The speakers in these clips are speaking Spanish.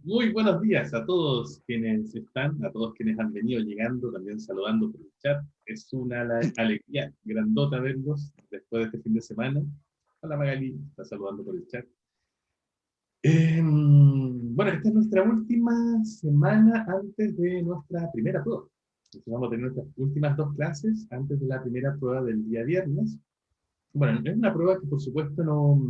Muy buenos días a todos quienes están, a todos quienes han venido llegando, también saludando por el chat. Es una alegría grandota verlos después de este fin de semana. Hola Magali, está saludando por el chat. Bueno, esta es nuestra última semana antes de nuestra primera prueba. Entonces vamos a tener nuestras últimas dos clases antes de la primera prueba del día viernes. Bueno, es una prueba que por supuesto no,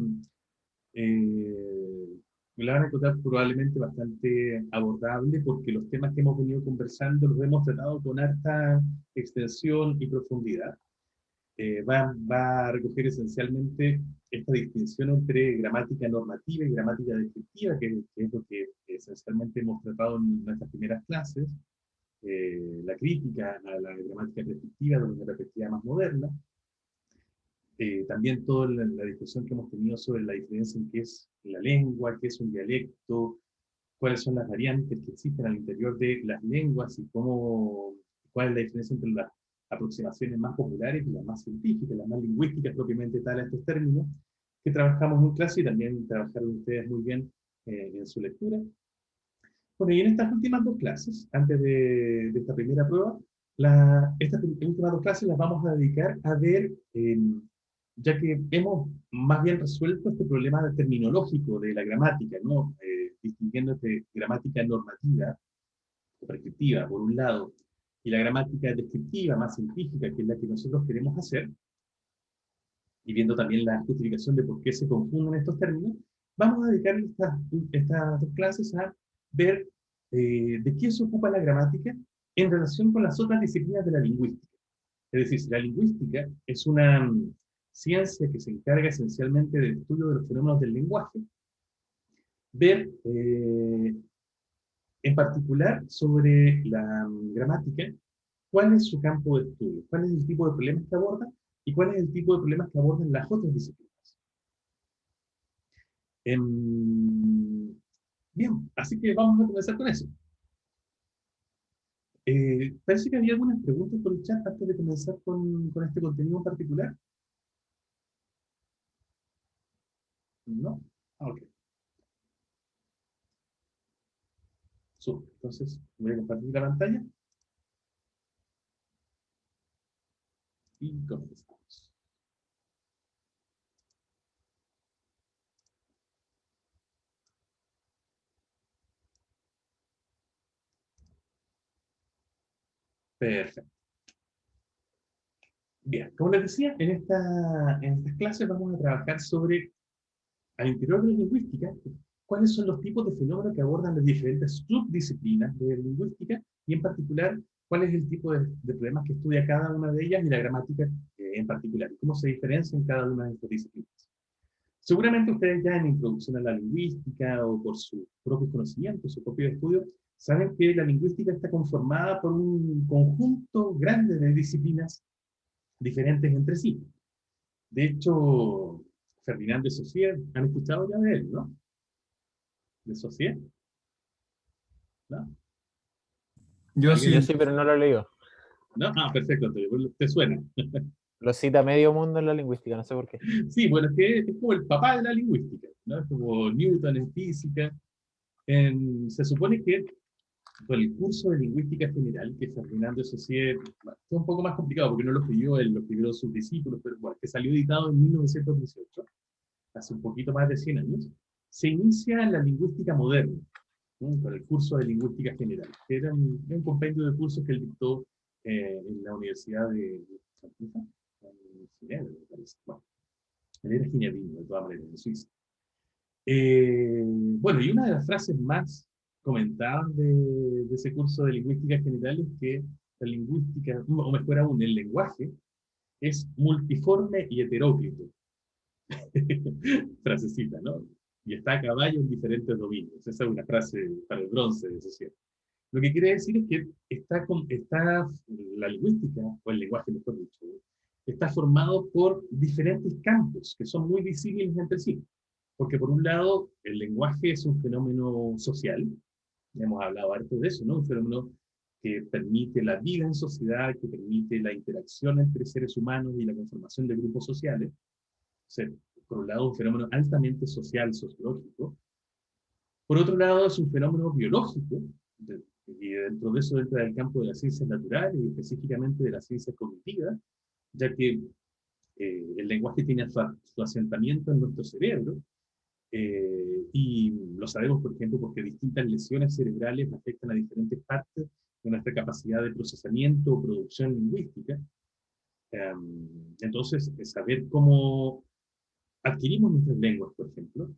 eh, me la van a encontrar probablemente bastante abordable porque los temas que hemos venido conversando los hemos tratado con harta extensión y profundidad. Va a recoger esencialmente esta distinción entre gramática normativa y gramática descriptiva, que es lo que esencialmente hemos tratado en nuestras primeras clases, la crítica a la gramática descriptiva desde una perspectiva más moderna. También toda la discusión que hemos tenido sobre la diferencia en qué es la lengua, qué es un dialecto, cuáles son las variantes que existen al interior de las lenguas y cuál es la diferencia entre las aproximaciones más populares y las más científicas, las más lingüísticas propiamente tal a estos términos, que trabajamos en clase y también trabajaron ustedes muy bien en su lectura. Bueno, y en estas últimas dos clases, antes de esta primera prueba, estas últimas dos clases las vamos a dedicar a ver, ya que hemos más bien resuelto este problema terminológico de la gramática, ¿no? Distinguiendo entre gramática normativa o prescriptiva, por un lado, y la gramática descriptiva, más científica, que es la que nosotros queremos hacer, y viendo también la justificación de por qué se confunden estos términos, vamos a dedicar estas dos clases a ver de qué se ocupa la gramática en relación con las otras disciplinas de la lingüística. Es decir, si la lingüística es una ciencia que se encarga esencialmente del estudio de los fenómenos del lenguaje, ver en particular sobre la gramática cuál es su campo de estudio, cuál es el tipo de problemas que aborda y cuál es el tipo de problemas que abordan las otras disciplinas. Bien, así que vamos a comenzar con eso. Parece que había algunas preguntas por el chat antes de comenzar con este contenido en particular. ¿No? Ok. Súper. Entonces, voy a compartir la pantalla y comenzamos. Perfecto. Bien, como les decía, en estas clases vamos a trabajar sobre, al interior de la lingüística, cuáles son los tipos de fenómenos que abordan las diferentes subdisciplinas de la lingüística y en particular cuál es el tipo de problemas que estudia cada una de ellas y la gramática en particular, y cómo se diferencia en cada una de estas disciplinas. Seguramente ustedes ya en introducción a la lingüística o por sus propios conocimientos, su propio estudio, saben que la lingüística está conformada por un conjunto grande de disciplinas diferentes entre sí. De hecho, Ferdinand de Saussure, han escuchado ya de él, ¿no? De Saussure, ¿no? Yo ¿Alguien? sí. Yo sí, pero no lo he leído. ¿No? Ah, perfecto, Antonio, te suena. Lo cita medio mundo en la lingüística, no sé por qué. Sí, bueno, es que es como el papá de la lingüística, ¿no? Es como Newton en física. Se supone que con el curso de lingüística general que Ferdinand de Saussure, bueno, es un poco más complicado porque no lo escribió él, lo escribió sus discípulos, pero bueno, que salió editado en 1918, hace un poquito más de 100 años, se inicia en la lingüística moderna, ¿no? Con el curso de lingüística general, que era un compendio de cursos que él dictó en la Universidad de Ginebra, me parece. Bueno, él era ginebrio, de todas maneras, en Suiza. Bueno, y una de las frases más comentadas de ese curso de lingüística general es que la lingüística, o mejor aún, el lenguaje, es multiforme y heteróclito. Frasecita, ¿no? Y está a caballo en diferentes dominios. Esa es una frase para el bronce de Saussure. Lo que quiere decir es que está la lingüística, o el lenguaje, mejor dicho, está formado por diferentes campos que son muy visibles entre sí. Porque por un lado, el lenguaje es un fenómeno social, ya hemos hablado harto de eso, ¿no? Un fenómeno que permite la vida en sociedad, que permite la interacción entre seres humanos y la conformación de grupos sociales. O sea, por un lado, un fenómeno altamente social, sociológico, Por otro lado, es un fenómeno biológico, y dentro de eso entra el campo de las ciencias naturales y específicamente de las ciencias cognitivas, ya que el lenguaje tiene su asentamiento en nuestro cerebro, y lo sabemos, por ejemplo, porque distintas lesiones cerebrales afectan a diferentes partes de nuestra capacidad de procesamiento o producción lingüística. Entonces, saber cómo adquirimos nuestras lenguas, por ejemplo,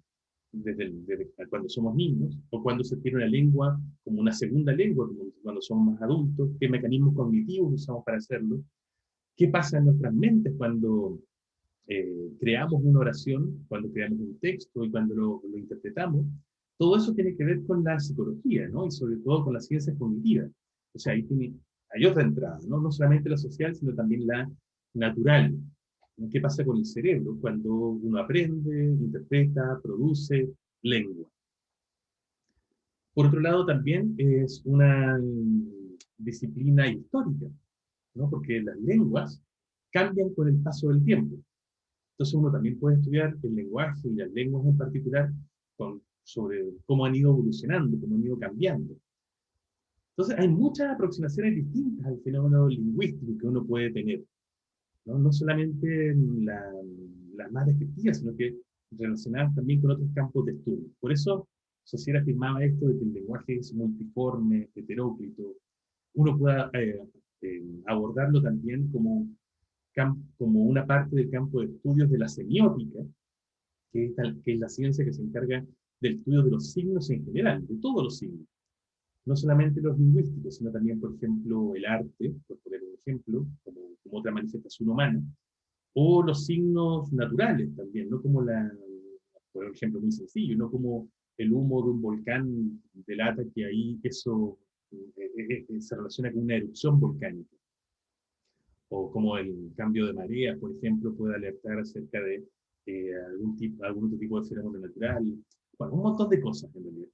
desde cuando somos niños, o cuando se tiene una lengua como una segunda lengua, como cuando somos más adultos, qué mecanismos cognitivos usamos para hacerlo, qué pasa en nuestras mentes cuando creamos una oración, cuando creamos un texto y cuando lo interpretamos. Todo eso tiene que ver con la psicología, ¿no? Y sobre todo con las ciencias cognitivas. O sea, hay otra entrada, ¿no? No solamente la social, sino también la natural. ¿Qué pasa con el cerebro cuando uno aprende, interpreta, produce lengua? Por otro lado, también es una disciplina histórica, ¿no? Porque las lenguas cambian con el paso del tiempo. Entonces uno también puede estudiar el lenguaje y las lenguas en particular sobre cómo han ido evolucionando, cómo han ido cambiando. Entonces hay muchas aproximaciones distintas al fenómeno lingüístico que uno puede tener, ¿no? No solamente las más descriptivas, sino que relacionadas también con otros campos de estudio. Por eso Saussure afirmaba esto de que el lenguaje es multiforme, heteróclito. Uno puede abordarlo también como una parte del campo de estudios de la semiótica, que es la ciencia que se encarga del estudio de los signos en general, de todos los signos. No solamente los lingüísticos, sino también, por ejemplo, el arte, por poner un ejemplo, como otra manifestación humana, o los signos naturales también, no como por ejemplo, muy sencillo, no como el humo de un volcán delata que ahí eso se relaciona con una erupción volcánica, o como el cambio de marea, por ejemplo, puede alertar acerca de algún otro tipo de fenómeno natural. Bueno, un montón de cosas en realidad.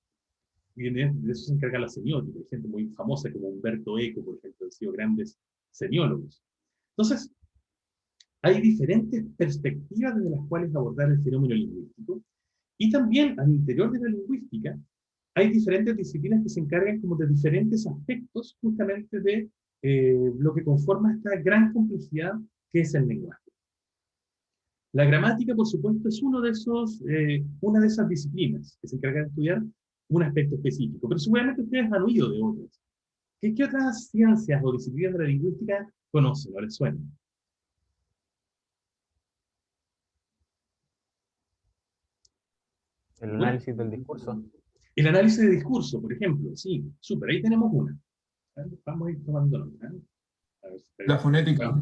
Y de eso se encarga la semiótica. Hay gente muy famosa como Humberto Eco, por ejemplo, han sido grandes semiólogos. Entonces, hay diferentes perspectivas desde las cuales abordar el fenómeno lingüístico. Y también al interior de la lingüística hay diferentes disciplinas que se encargan como de diferentes aspectos justamente de lo que conforma esta gran complejidad que es el lenguaje. La gramática, por supuesto, es una de esas disciplinas que se encarga de estudiar un aspecto específico, pero seguramente ustedes han oído de otras. ¿Qué otras ciencias o disciplinas de la lingüística conocen o les suenan? El ¿Ninguna? análisis del discurso. El análisis de discurso, por ejemplo, sí, súper, ahí tenemos una. Vamos a ir tomando nota. A ver, La fonética.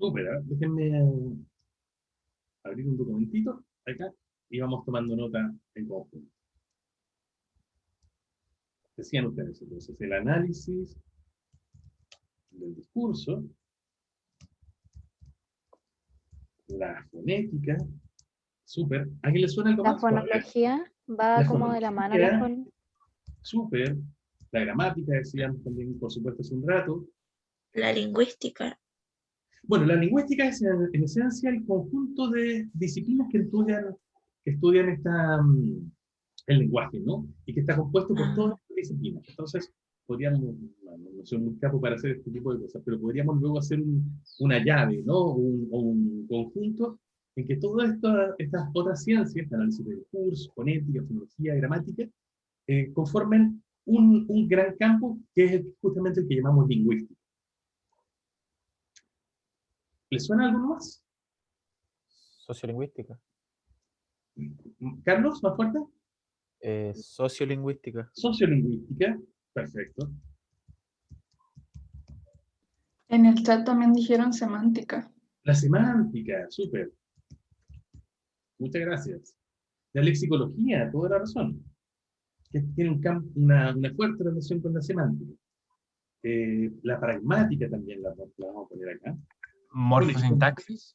súper, déjenme abrir un documentito acá y vamos tomando nota en conjunto. Decían ustedes entonces, el análisis del discurso, la fonética, súper. ¿A quién le suena algo La más? fonología va La como de la mano a la fonología, súper. La gramática, decíamos también, por supuesto, hace un rato. La lingüística. Bueno, la lingüística es en esencia el conjunto de disciplinas que estudian el lenguaje, ¿no? Y que está compuesto por todas las disciplinas. Entonces, podríamos, no soy muy capo para hacer este tipo de cosas, pero podríamos luego hacer una llave, ¿no? O un conjunto en que todas estas otras ciencias, análisis de discurso, fonética, fonología, gramática, conformen un gran campo que es justamente el que llamamos lingüística. ¿Les suena alguno más? Sociolingüística. Carlos, más fuerte. Sociolingüística. Sociolingüística, perfecto. En el chat también dijeron semántica. La semántica, súper. Muchas gracias. La lexicología, toda la razón. Que tiene una fuerte relación con la semántica. La pragmática también la vamos a poner acá. Morfosintaxis.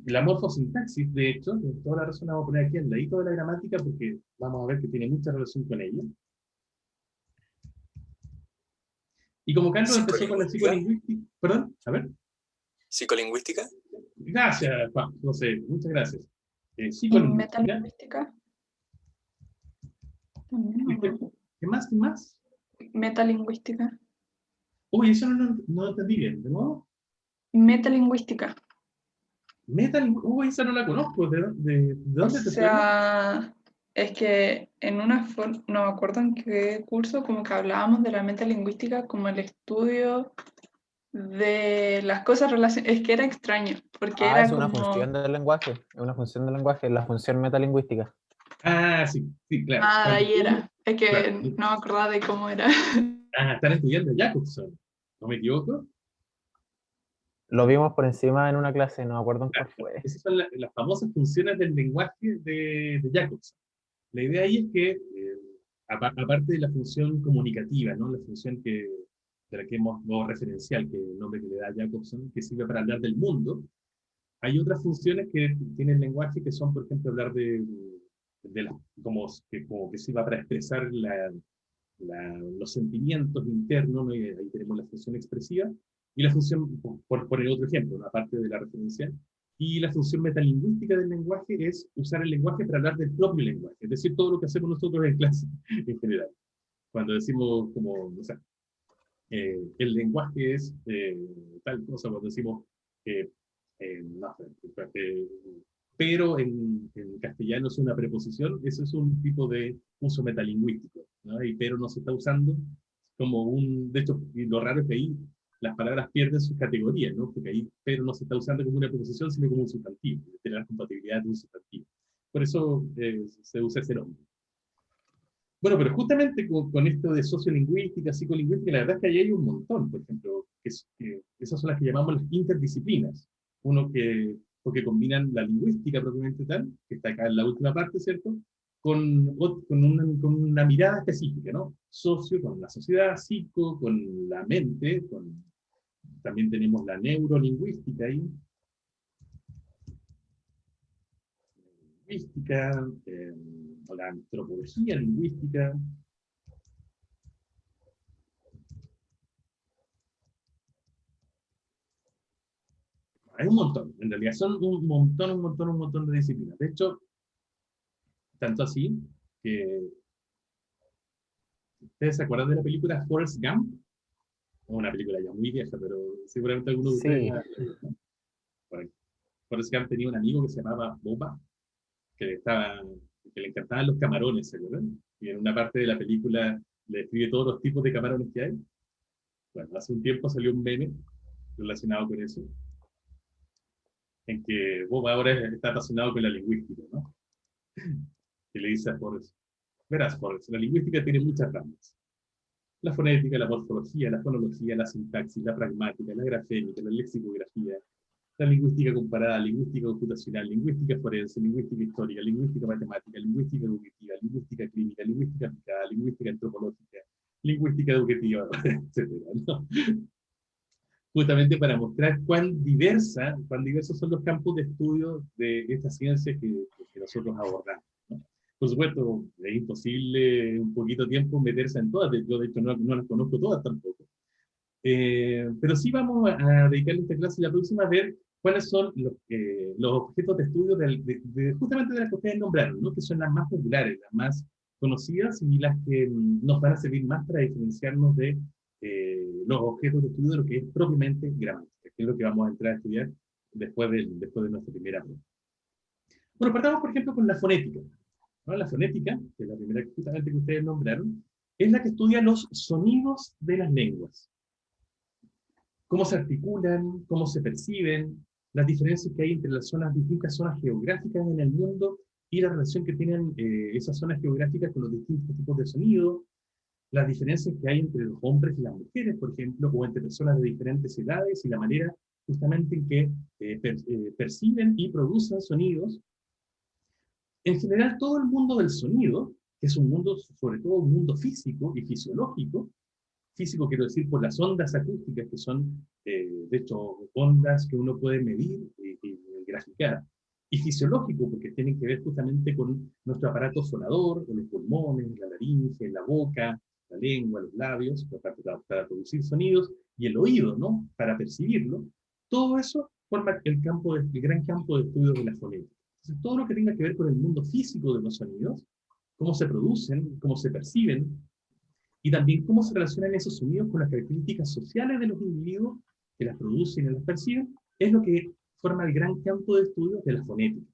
La morfosintaxis, de hecho, de toda la razón la vamos a poner aquí al ladito de la gramática porque vamos a ver que tiene mucha relación con ella. Y como Carlos empezó con la psicolingüística, perdón, a ver. ¿Psicolingüística? Gracias, Juan, no sé, muchas gracias. En Psicolingüística, metalingüística. ¿Qué más? ¿Qué más? Metalingüística. Uy, eso no lo entendí bien, ¿de nuevo? Metalingüística. Uy, esa no la conozco, ¿de O dónde te suena? sea, es que en una forma, no me acuerdo en qué curso, como que hablábamos de la metalingüística como el estudio de las cosas relacionadas. Es que era extraño, porque Ah, era es una como, función del lenguaje. Es una función del lenguaje, la función metalingüística. Ah, sí, sí, claro. ah, de Cuando ahí tú, era. Es claro, que no me acordaba de cómo era. están estudiando Jacobson, ¿no me equivoco? Lo vimos por encima en una clase, no me acuerdo en cuál Claro, fue. esas son las famosas funciones del lenguaje de Jacobson. La idea ahí es que, aparte de la función comunicativa, ¿no? La función de la que hemos, o referencial, que es el nombre que le da Jacobson, que sirve para hablar del mundo, hay otras funciones que tiene el lenguaje que son, por ejemplo, hablar como que sirva para expresar los sentimientos internos, ¿no? Y ahí tenemos la función expresiva, y la función, por poner otro ejemplo, ¿no? Aparte de la referencial, y la función metalingüística del lenguaje es usar el lenguaje para hablar del propio lenguaje, es decir, todo lo que hacemos nosotros en clase en general. Cuando decimos como, o sea, el lenguaje es tal cosa, cuando decimos, no sé, eh, pero en castellano es una preposición, eso es un tipo de uso metalingüístico, ¿no? Y pero no se está usando como de hecho, y lo raro es que ahí las palabras pierden sus categorías, ¿no? Porque ahí pero no se está usando como una preposición, sino como un sustantivo, tiene la compatibilidad de un sustantivo. Por eso se usa ese nombre. Bueno, pero justamente con esto de sociolingüística, psicolingüística, la verdad es que ahí hay un montón, por ejemplo, que esas son las que llamamos las interdisciplinas. Porque combinan la lingüística propiamente tal, que está acá en la última parte, ¿cierto? Con una mirada específica, ¿no? Socio con la sociedad, psico con la mente, también tenemos la neurolingüística ahí, lingüística, o la antropología lingüística. Hay un montón, en realidad son un montón de disciplinas. De hecho, tanto así que ustedes se acuerdan de la película Forrest Gump, una película ya muy vieja, pero seguramente alguno de ustedes Sí, la. Bueno, Forrest Gump tenía un amigo que se llamaba Boba, que, que le encantaban los camarones, ¿se acuerdan? Y en una parte de la película le describe todos los tipos de camarones que hay. Bueno, hace un tiempo salió un meme relacionado con eso, en que Boba ahora está apasionado con la lingüística, ¿no? Y le dice a Forrest, verás, Forrest, la lingüística tiene muchas ramas. La fonética, la morfología, la fonología, la sintaxis, la pragmática, la grafémica, la lexicografía, la lingüística comparada, lingüística computacional, lingüística forense, lingüística histórica, lingüística matemática, lingüística cognitiva, lingüística clínica, lingüística aplicada, lingüística antropológica, lingüística educativa, etcétera, ¿no? Justamente para mostrar cuán diversos son los campos de estudio de estas ciencias que nosotros abordamos, ¿no? Por supuesto, es imposible en un poquito tiempo meterse en todas, yo de hecho no las conozco todas tampoco. Pero sí vamos a dedicarle esta clase la próxima a ver cuáles son los objetos de estudio justamente de las que ustedes nombraron, ¿no? Que son las más populares, las más conocidas y las que nos van a servir más para diferenciarnos de los objetos de estudio de lo que es propiamente gramática, que es lo que vamos a entrar a estudiar después de nuestra primera prueba. Bueno, partamos por ejemplo con la fonética, ¿no? La fonética, que es la primera justamente que ustedes nombraron, es la que estudia los sonidos de las lenguas. Cómo se articulan, cómo se perciben, las diferencias que hay entre las distintas zonas geográficas en el mundo y la relación que tienen esas zonas geográficas con los distintos tipos de sonido, las diferencias que hay entre los hombres y las mujeres, por ejemplo, o entre personas de diferentes edades y la manera justamente en que perciben y producen sonidos. En general, todo el mundo del sonido, que es un mundo, sobre todo un mundo físico y fisiológico, físico quiero decir por las ondas acústicas, que son, de hecho, ondas que uno puede medir y graficar, y fisiológico, porque tienen que ver justamente con nuestro aparato sonador, con los pulmones, la laringe, la boca, la lengua, los labios, para producir sonidos, y el oído, ¿no? Para percibirlo. Todo eso forma el gran campo de estudio de la fonética. Entonces, todo lo que tenga que ver con el mundo físico de los sonidos cómo se producen, cómo se perciben, y también cómo se relacionan esos sonidos con las características sociales de los individuos que las producen y las perciben, es lo que forma el gran campo de estudio de la fonética.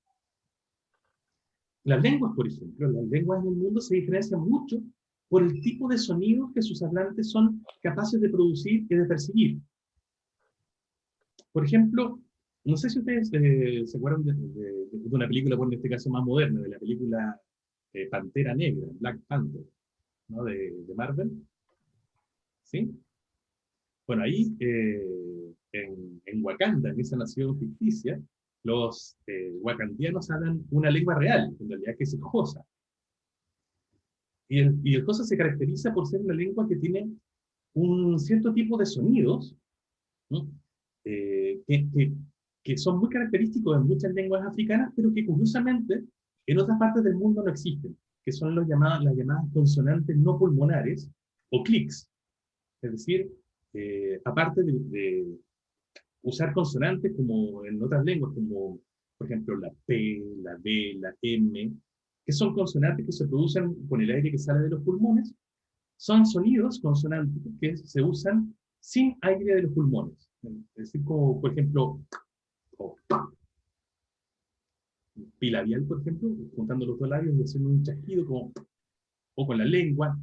Las lenguas, por ejemplo, las lenguas en el mundo se diferencian mucho por el tipo de sonidos que sus hablantes son capaces de producir y de percibir. Por ejemplo, no sé si ustedes se acuerdan de una película, bueno, en este caso más moderna, de la película Pantera Negra, Black Panther, ¿no? de Marvel. ¿Sí? Bueno, ahí en Wakanda, en esa nación ficticia, los wakandianos hablan una lengua real, en realidad que es el Xhosa. Y el Xhosa se caracteriza por ser una lengua que tiene un cierto tipo de sonidos, ¿no? Que son muy característicos en muchas lenguas africanas, pero que curiosamente en otras partes del mundo no existen, que son las llamadas consonantes no pulmonares, o clics. Es decir, aparte de usar consonantes como en otras lenguas, como por ejemplo la P, la B, la M, que son consonantes que se producen con el aire que sale de los pulmones, son sonidos consonánticos que se usan sin aire de los pulmones. Es decir, como por ejemplo, o bilabial, por ejemplo, juntando los dos labios y haciendo un chasquido, como, o con la lengua,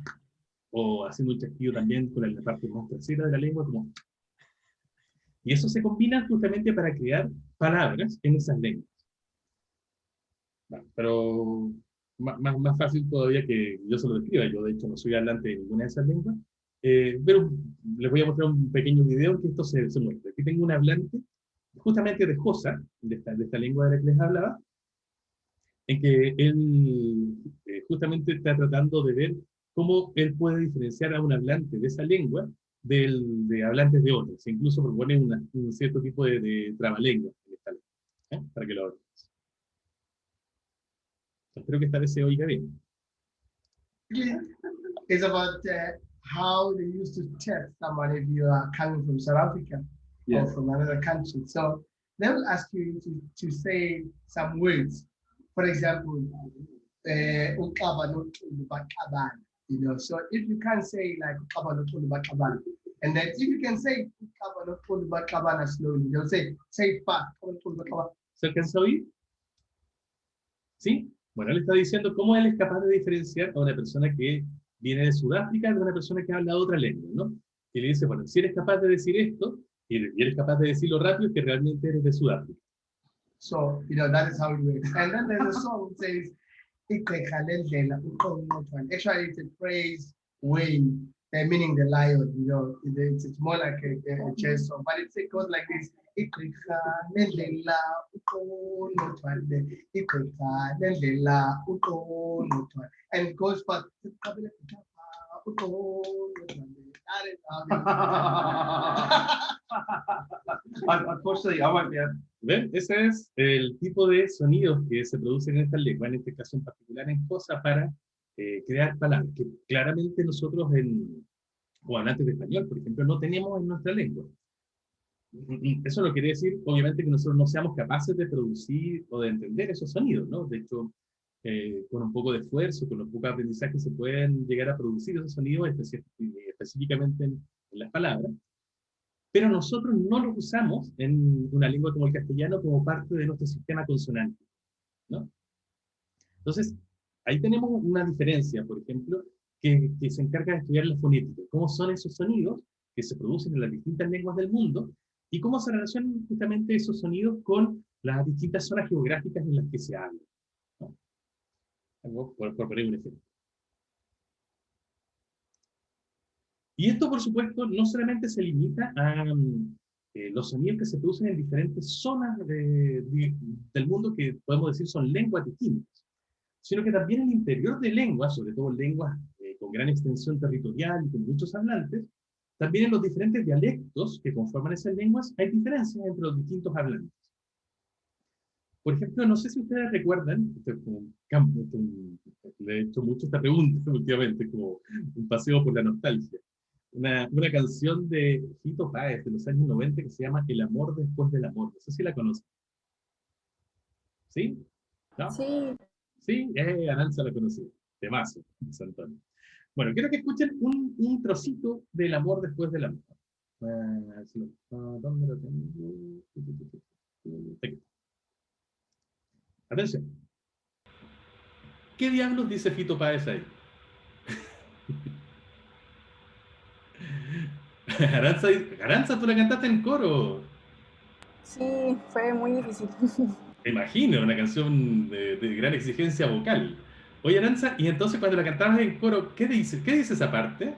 o haciendo un chasquido también con la parte más trasera de la lengua, como. Y eso se combina justamente para crear palabras en esas lenguas. Bueno, pero más fácil todavía que yo se lo describa. Yo, de hecho, no soy hablante de ninguna de esas lenguas. Pero les voy a mostrar un pequeño video en que esto se muestra. Aquí tengo un hablante, justamente de Xhosa, de esta lengua de la que les hablaba, en que él justamente está tratando de ver cómo él puede diferenciar a un hablante de esa lengua de hablantes de otras. Incluso propone un cierto tipo de trabalengua en esta lengua, para que lo vean. Espero que esta vez se oiga bien. It's about how they used to test someone if you are coming from South Africa or from another country. So they will ask you to say some words. For example, you know, so if you can't say like and then if you can say slowly, they'll say fa. ¿Se alcanza a oír? ¿Sí? Bueno, él está diciendo cómo él es capaz de diferenciar a una persona que viene de Sudáfrica de una persona que habla otra lengua, ¿no? Y le dice, bueno, si eres capaz de decir esto, y eres capaz de decirlo rápido, es que realmente eres de Sudáfrica. So, you know, that is how it works. And then there's a song that says, actually it's a phrase way, meaning the lion, you know, it's more like a chess song, but it goes like this. And it goes for Unfortunately, I won't be able. ¿Ven? Ese es el tipo de sonidos que se producen en esta lengua, en este caso en particular en Xhosa, para crear palabras que claramente nosotros o hablantes de español, por ejemplo, no tenemos en nuestra lengua. Eso no quiere decir, obviamente, que nosotros no seamos capaces de producir o de entender esos sonidos, ¿no? De hecho, con un poco de esfuerzo, con un poco de aprendizaje, se pueden llegar a producir esos sonidos específicamente en las palabras, pero nosotros no los usamos en una lengua como el castellano como parte de nuestro sistema consonántico, ¿no? Entonces, ahí tenemos una diferencia, por ejemplo, que se encarga de estudiar la fonética, cómo son esos sonidos que se producen en las distintas lenguas del mundo, y cómo se relacionan justamente esos sonidos con las distintas zonas geográficas en las que se habla, ¿no? Por poner un ejemplo. Y esto, por supuesto, no solamente se limita a los sonidos que se producen en diferentes zonas del mundo que podemos decir son lenguas distintas, sino que también en el interior de lenguas, sobre todo lenguas con gran extensión territorial y con muchos hablantes, también en los diferentes dialectos que conforman esas lenguas hay diferencias entre los distintos hablantes. Por ejemplo, no sé si ustedes recuerdan, le he hecho mucho esta pregunta últimamente, como un paseo por la nostalgia, una canción de Fito Páez de los años 90 que se llama El amor después del amor. No sé si la conocen. ¿Sí? ¿No? Sí. Sí, Aranza la conocí. Temazo, dice Antonio. Bueno, quiero que escuchen un trocito del amor después del amor. ¿Dónde lo tengo? Aquí. Atención. ¿Qué diablos dice Fito Páez ahí? Aranza, tú la cantaste en coro. Sí, fue muy difícil. Me imagino, una canción de gran exigencia vocal. Oye, Aranza, y entonces cuando la cantabas en coro, ¿qué dice? ¿Qué dice esa parte?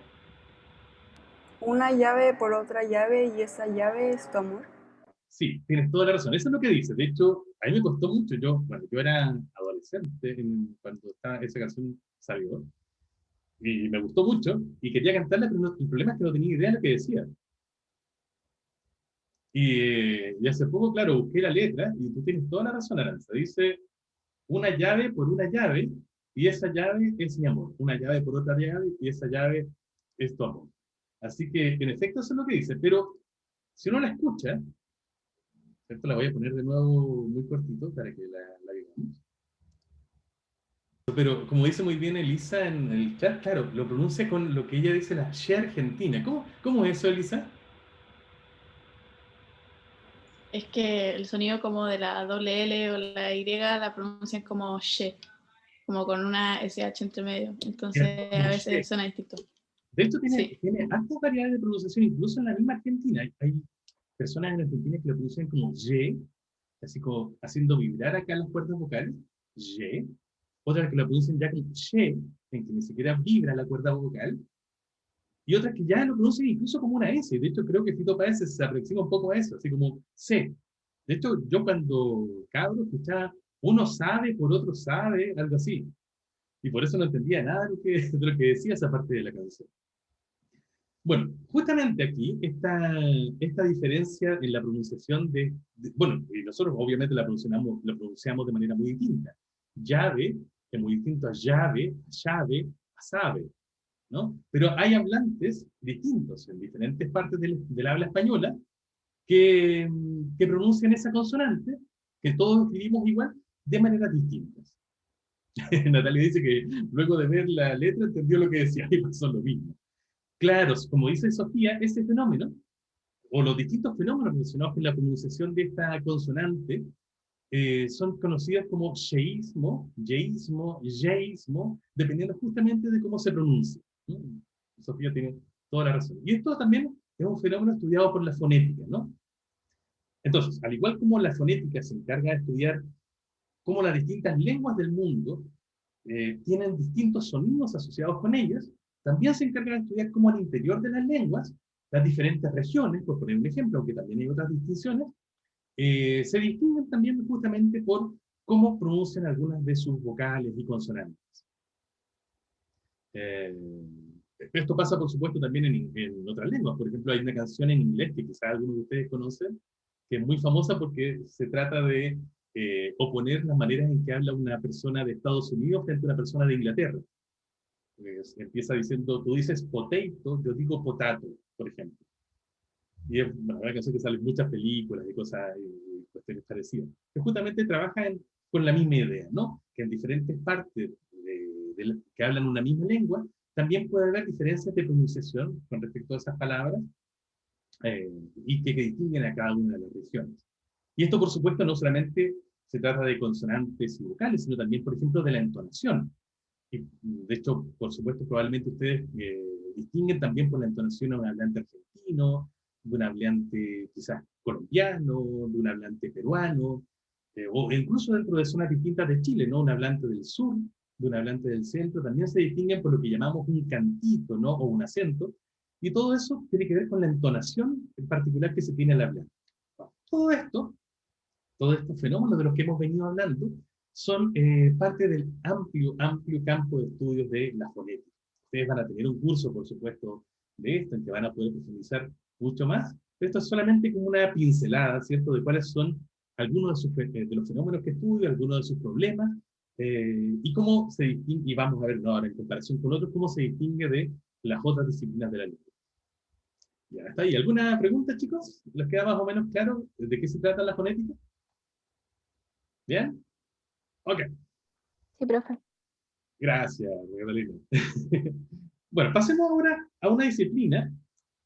Una llave por otra llave y esa llave es tu amor. Sí, tienes toda la razón. Eso es lo que dice. De hecho, a mí me costó mucho. Yo era adolescente cuando esa canción salió. Y me gustó mucho. Y quería cantarla, pero el problema es que no tenía idea de lo que decía. Y hace poco, claro, busqué la letra. Y tú tienes toda la razón, Aranza. Dice, una llave por una llave. Y esa llave es mi amor. Una llave por otra llave. Y esa llave es tu amor. Así que, en efecto, eso es lo que dice. Pero, si uno la escucha, esto la voy a poner de nuevo muy cortito para que la veamos. Pero como dice muy bien Elisa en el chat, claro, lo pronuncia con lo que ella dice, la she argentina. ¿Cómo es eso, Elisa? Es que el sonido como de la doble L o la Y la pronuncian como she, como con una SH entre medio. Entonces a veces suena distinto. De hecho, Sí. tiene hartas variedades de pronunciación, incluso en la misma Argentina. Hay personas en Argentina que lo pronuncian como ye, así como haciendo vibrar acá las cuerdas vocales, ye. Otras que lo pronuncian ya como she, en que ni siquiera vibra la cuerda vocal. Y otras que ya lo pronuncian incluso como una S. De hecho, creo que Fito Páez se aproxima un poco a eso, así como C. De hecho, yo cuando cabro escuchaba, uno sabe por otro sabe, algo así. Y por eso no entendía nada de lo que decía esa parte de la canción. Bueno, justamente aquí esta diferencia en la pronunciación bueno, y nosotros obviamente la pronunciamos de manera muy distinta. Llave es muy distinto a llave, a llave, a sabe, ¿no? Pero hay hablantes distintos en diferentes partes del habla española que pronuncian esa consonante, que todos escribimos igual, de maneras distintas. Natalia dice que luego de ver la letra entendió lo que decía y pasó lo mismo. Claro, como dice Sofía, ese fenómeno, o los distintos fenómenos relacionados con la pronunciación de esta consonante, son conocidas como yeísmo, yeísmo, yeísmo, dependiendo justamente de cómo se pronuncia. Sofía tiene toda la razón. Y esto también es un fenómeno estudiado por la fonética, ¿no? Entonces, al igual como la fonética se encarga de estudiar cómo las distintas lenguas del mundo tienen distintos sonidos asociados con ellas, también se encarga de estudiar cómo al interior de las lenguas, las diferentes regiones, por poner un ejemplo, aunque también hay otras distinciones, se distinguen también justamente por cómo pronuncian algunas de sus vocales y consonantes. Esto pasa, por supuesto, también en otras lenguas. Por ejemplo, hay una canción en inglés que quizás algunos de ustedes conocen, que es muy famosa porque se trata de oponer las maneras en que habla una persona de Estados Unidos frente a una persona de Inglaterra. Pues, empieza diciendo, tú dices potato, yo digo potato, por ejemplo. Y es una canción que sale en muchas películas y cosas y cuestiones parecidas. Que justamente trabajan con la misma idea, ¿no? Que en diferentes partes que hablan una misma lengua, también puede haber diferencias de pronunciación con respecto a esas palabras y que distinguen a cada una de las regiones. Y esto, por supuesto, no solamente se trata de consonantes y vocales, sino también, por ejemplo, de la entonación. Y, de hecho, por supuesto, probablemente ustedes distinguen también por la entonación a un hablante argentino, de un hablante quizás colombiano, de un hablante peruano, o incluso dentro de zonas distintas de Chile, ¿no? Un hablante del sur, de un hablante del centro, también se distinguen por lo que llamamos un cantito, ¿no? O un acento, y todo eso tiene que ver con la entonación en particular que se tiene al hablar. Todo esto, todos estos fenómenos de los que hemos venido hablando, son parte del amplio campo de estudios de la fonética. Ustedes van a tener un curso, por supuesto, de esto, en que van a poder profundizar mucho más. Esto es solamente como una pincelada, ¿cierto?, de cuáles son algunos de los fenómenos que estudio, algunos de sus problemas, y cómo se distingue, y vamos a ver ahora en comparación con otros, cómo se distingue de las otras disciplinas de la lengua. Ya está ahí. ¿Alguna pregunta, chicos? ¿Les queda más o menos claro de qué se trata la fonética? ¿Bien? Ok. Sí, profe. Gracias, Magdalena. Bueno, pasemos ahora a una disciplina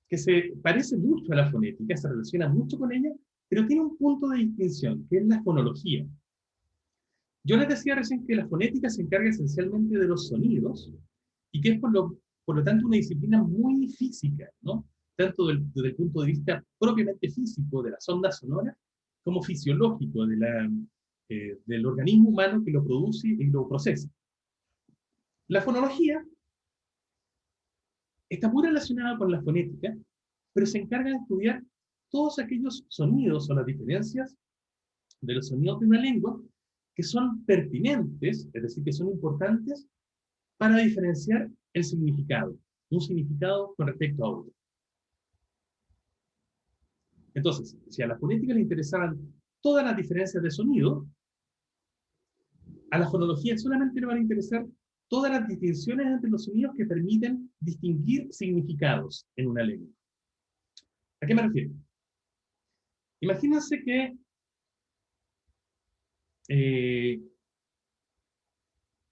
que se parece mucho a la fonética, se relaciona mucho con ella, pero tiene un punto de distinción, que es la fonología. Yo les decía recién que la fonética se encarga esencialmente de los sonidos, y que es por lo tanto una disciplina muy física, ¿no? Tanto desde el punto de vista propiamente físico de las ondas sonoras, como fisiológico del organismo humano que lo produce y lo procesa. La fonología está muy relacionada con la fonética, pero se encarga de estudiar todos aquellos sonidos o las diferencias de los sonidos de una lengua que son pertinentes, es decir, que son importantes para diferenciar el significado, un significado con respecto a otro. Entonces, si a la fonética le interesaban todas las diferencias de sonido, a la fonología solamente le van a interesar todas las distinciones entre los sonidos que permiten distinguir significados en una lengua. ¿A qué me refiero? Imagínense que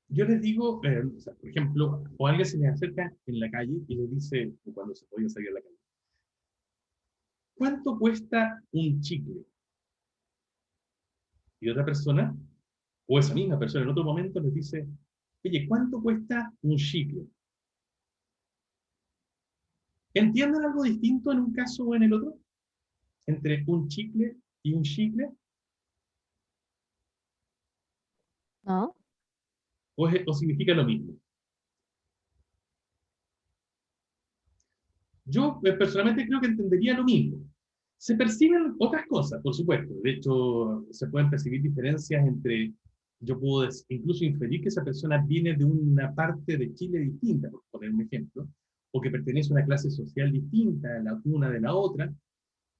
yo les digo, o sea, por ejemplo, o alguien se les acerca en la calle y les dice, o cuando se puede salir a la calle, ¿cuánto cuesta un chicle? Y otra persona, o esa misma persona en otro momento les dice, oye, ¿cuánto cuesta un chicle? ¿Entienden algo distinto en un caso o en el otro? Entre un chicle y un chicle. ¿No? ¿O significa lo mismo? Yo personalmente creo que entendería lo mismo. Se perciben otras cosas, por supuesto. De hecho, se pueden percibir diferencias entre, yo puedo incluso inferir que esa persona viene de una parte de Chile distinta, por poner un ejemplo, o que pertenece a una clase social distinta, la una de la otra,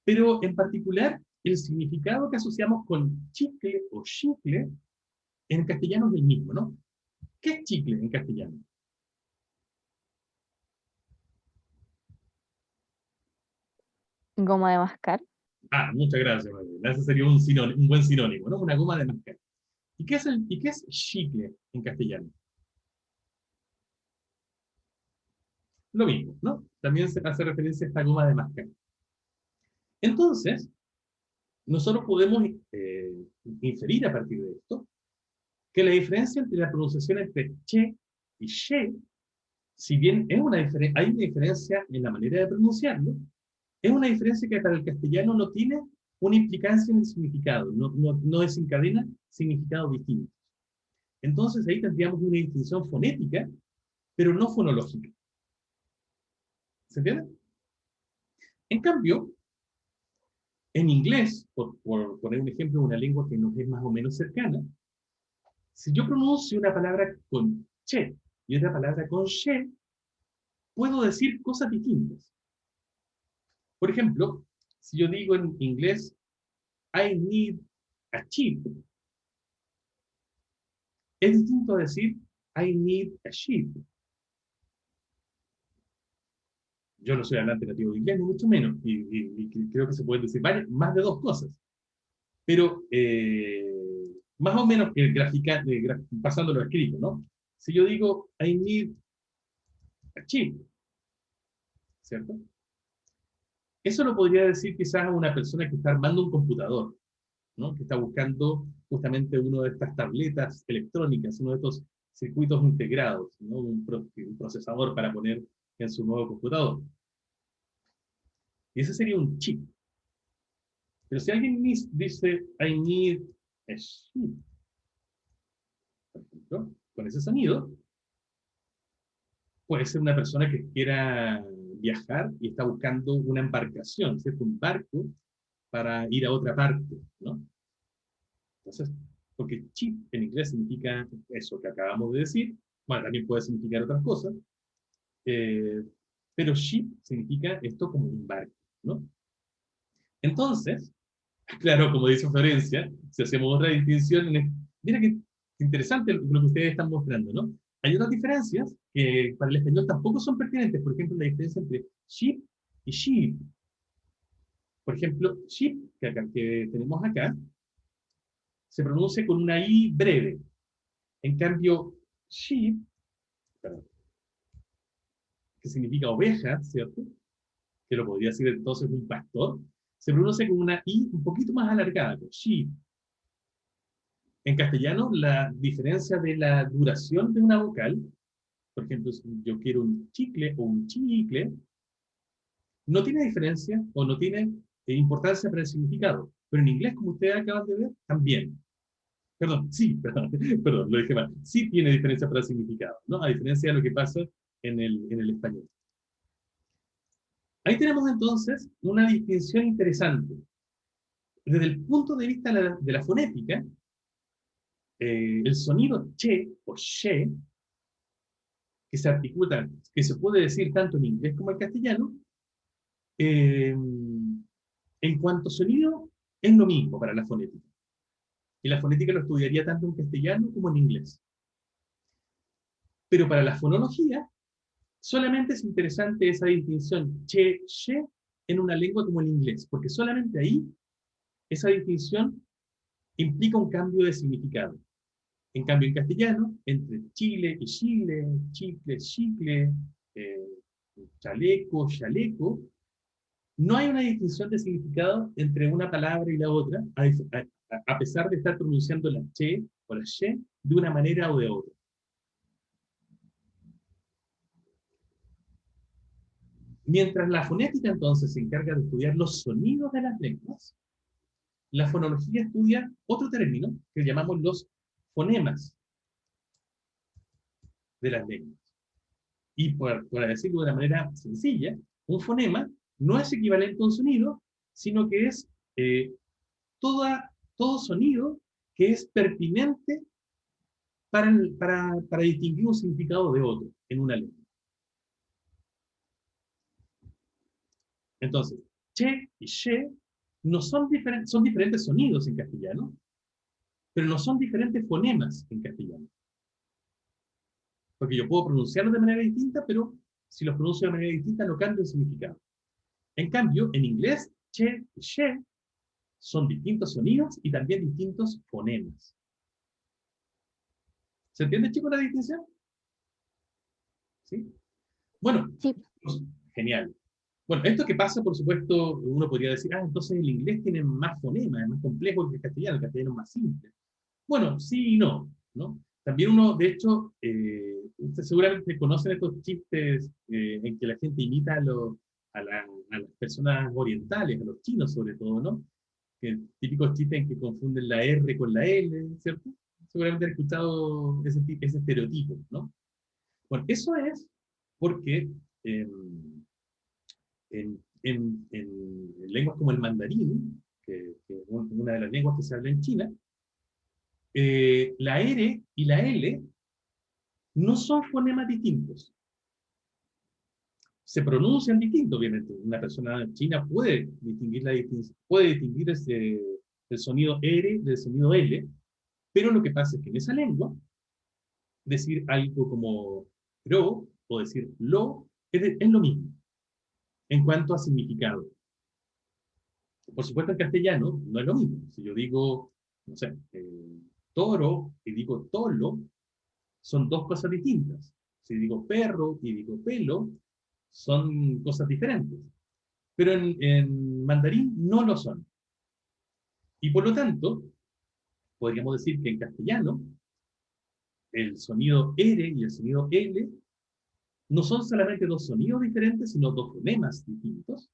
pero en particular el significado que asociamos con chicle o chicle en castellano es el mismo, ¿no? ¿Qué es chicle en castellano? Goma de mascar. Ah, muchas gracias, Manuela. Ese sería un buen sinónimo, ¿no? Una goma de mascar. ¿Y qué es chicle en castellano? Lo mismo, ¿no? También se hace referencia a esta goma de mascar. Entonces, nosotros podemos inferir a partir de esto que la diferencia entre la pronunciación entre che y she, si bien hay una diferencia en la manera de pronunciarlo, es una diferencia que para el castellano no tiene una implicancia en el significado, no desencadena significados distintos. Entonces ahí tendríamos una distinción fonética, pero no fonológica. ¿Se entiende? En cambio, en inglés, por poner un ejemplo de una lengua que nos es más o menos cercana, si yo pronuncio una palabra con che y otra palabra con she, puedo decir cosas distintas. Por ejemplo, si yo digo en inglés, I need a chip, es distinto a decir, I need a sheep. Yo no soy hablante nativo de inglés, ni mucho menos, y creo que se pueden decir más de dos cosas. Pero, más o menos, pasándolo a escrito, ¿no? Si yo digo, I need a chip, ¿cierto? Eso lo podría decir quizás a una persona que está armando un computador, ¿no? Que está buscando justamente una de estas tabletas electrónicas, uno de estos circuitos integrados, ¿no? Un procesador para poner en su nuevo computador. Y ese sería un chip. Pero si alguien dice, I need a ship, por ejemplo, con ese sonido, puede ser una persona que quiera viajar y está buscando una embarcación, ¿cierto? Un barco para ir a otra parte, ¿no? Entonces, porque chip en inglés significa eso que acabamos de decir, bueno, también puede significar otras cosas, pero ship significa esto como un barco, ¿no? Entonces, claro, como dice Florencia, si hacemos otra distinción, mira qué interesante lo que ustedes están mostrando, ¿no? Hay otras diferencias que para el español tampoco son pertinentes, por ejemplo, la diferencia entre ship y sheep. Por ejemplo, sheep, que tenemos acá, se pronuncia con una I breve. En cambio, sheep perdón, que significa oveja, ¿cierto? Que lo podría decir entonces un pastor, se pronuncia con una I un poquito más alargada, con sheep. En castellano, la diferencia de la duración de una vocal, por ejemplo, si yo quiero un chicle o un chicle, no tiene diferencia o no tiene importancia para el significado. Pero en inglés, como ustedes acaban de ver, también. Perdón, sí, perdón, lo dije mal. Sí tiene diferencia para el significado, ¿no? A diferencia de lo que pasa en el español. Ahí tenemos entonces una distinción interesante. Desde el punto de vista de la fonética, el sonido che o she, que se articula, que se puede decir tanto en inglés como en castellano, en cuanto a sonido, es lo mismo para la fonética. Y la fonética lo estudiaría tanto en castellano como en inglés. Pero para la fonología, solamente es interesante esa distinción che, she, en una lengua como el inglés, porque solamente ahí esa distinción implica un cambio de significado. En cambio, en castellano, entre Chile y Chile, chicle, chicle, chaleco, chaleco, no hay una distinción de significado entre una palabra y la otra, a pesar de estar pronunciando la che o la she de una manera o de otra. Mientras la fonética entonces se encarga de estudiar los sonidos de las lenguas, la fonología estudia otro término que llamamos los fonemas de las lenguas. Y por decirlo de una manera sencilla, un fonema no es equivalente a un sonido, sino que es todo sonido que es pertinente para distinguir un significado de otro en una lengua. Entonces, che y she no son diferentes sonidos en castellano, pero no son diferentes fonemas en castellano. Porque yo puedo pronunciarlos de manera distinta, pero si los pronuncio de manera distinta no cambia el significado. En cambio, en inglés, che y she son distintos sonidos y también distintos fonemas. ¿Se entiende, chicos, la distinción? ¿Sí? Bueno, Sí. Genial. Bueno, esto que pasa, por supuesto, uno podría decir, entonces el inglés tiene más fonemas, es más complejo que el castellano es más simple. Bueno, sí y no, ¿no? También uno, de hecho, ustedes seguramente conocen estos chistes en que la gente imita a las personas orientales, a los chinos sobre todo, ¿no? Típicos chistes en que confunden la R con la L, ¿cierto? Seguramente han escuchado ese estereotipo, ¿no? Bueno, eso es porque en lenguas como el mandarín, que es una de las lenguas que se habla en China, la R y la L no son fonemas distintos. Se pronuncian distintos, obviamente. Una persona china puede distinguir el sonido R del sonido L, pero lo que pasa es que en esa lengua, decir algo como ro o decir lo es lo mismo en cuanto a significado. Por supuesto, en castellano no es lo mismo. Si yo digo, no sé, toro y digo tolo, son dos cosas distintas. Si digo perro y digo pelo, son cosas diferentes. Pero en mandarín no lo son. Y por lo tanto, podríamos decir que en castellano, el sonido R y el sonido L no son solamente dos sonidos diferentes, sino dos fonemas distintos,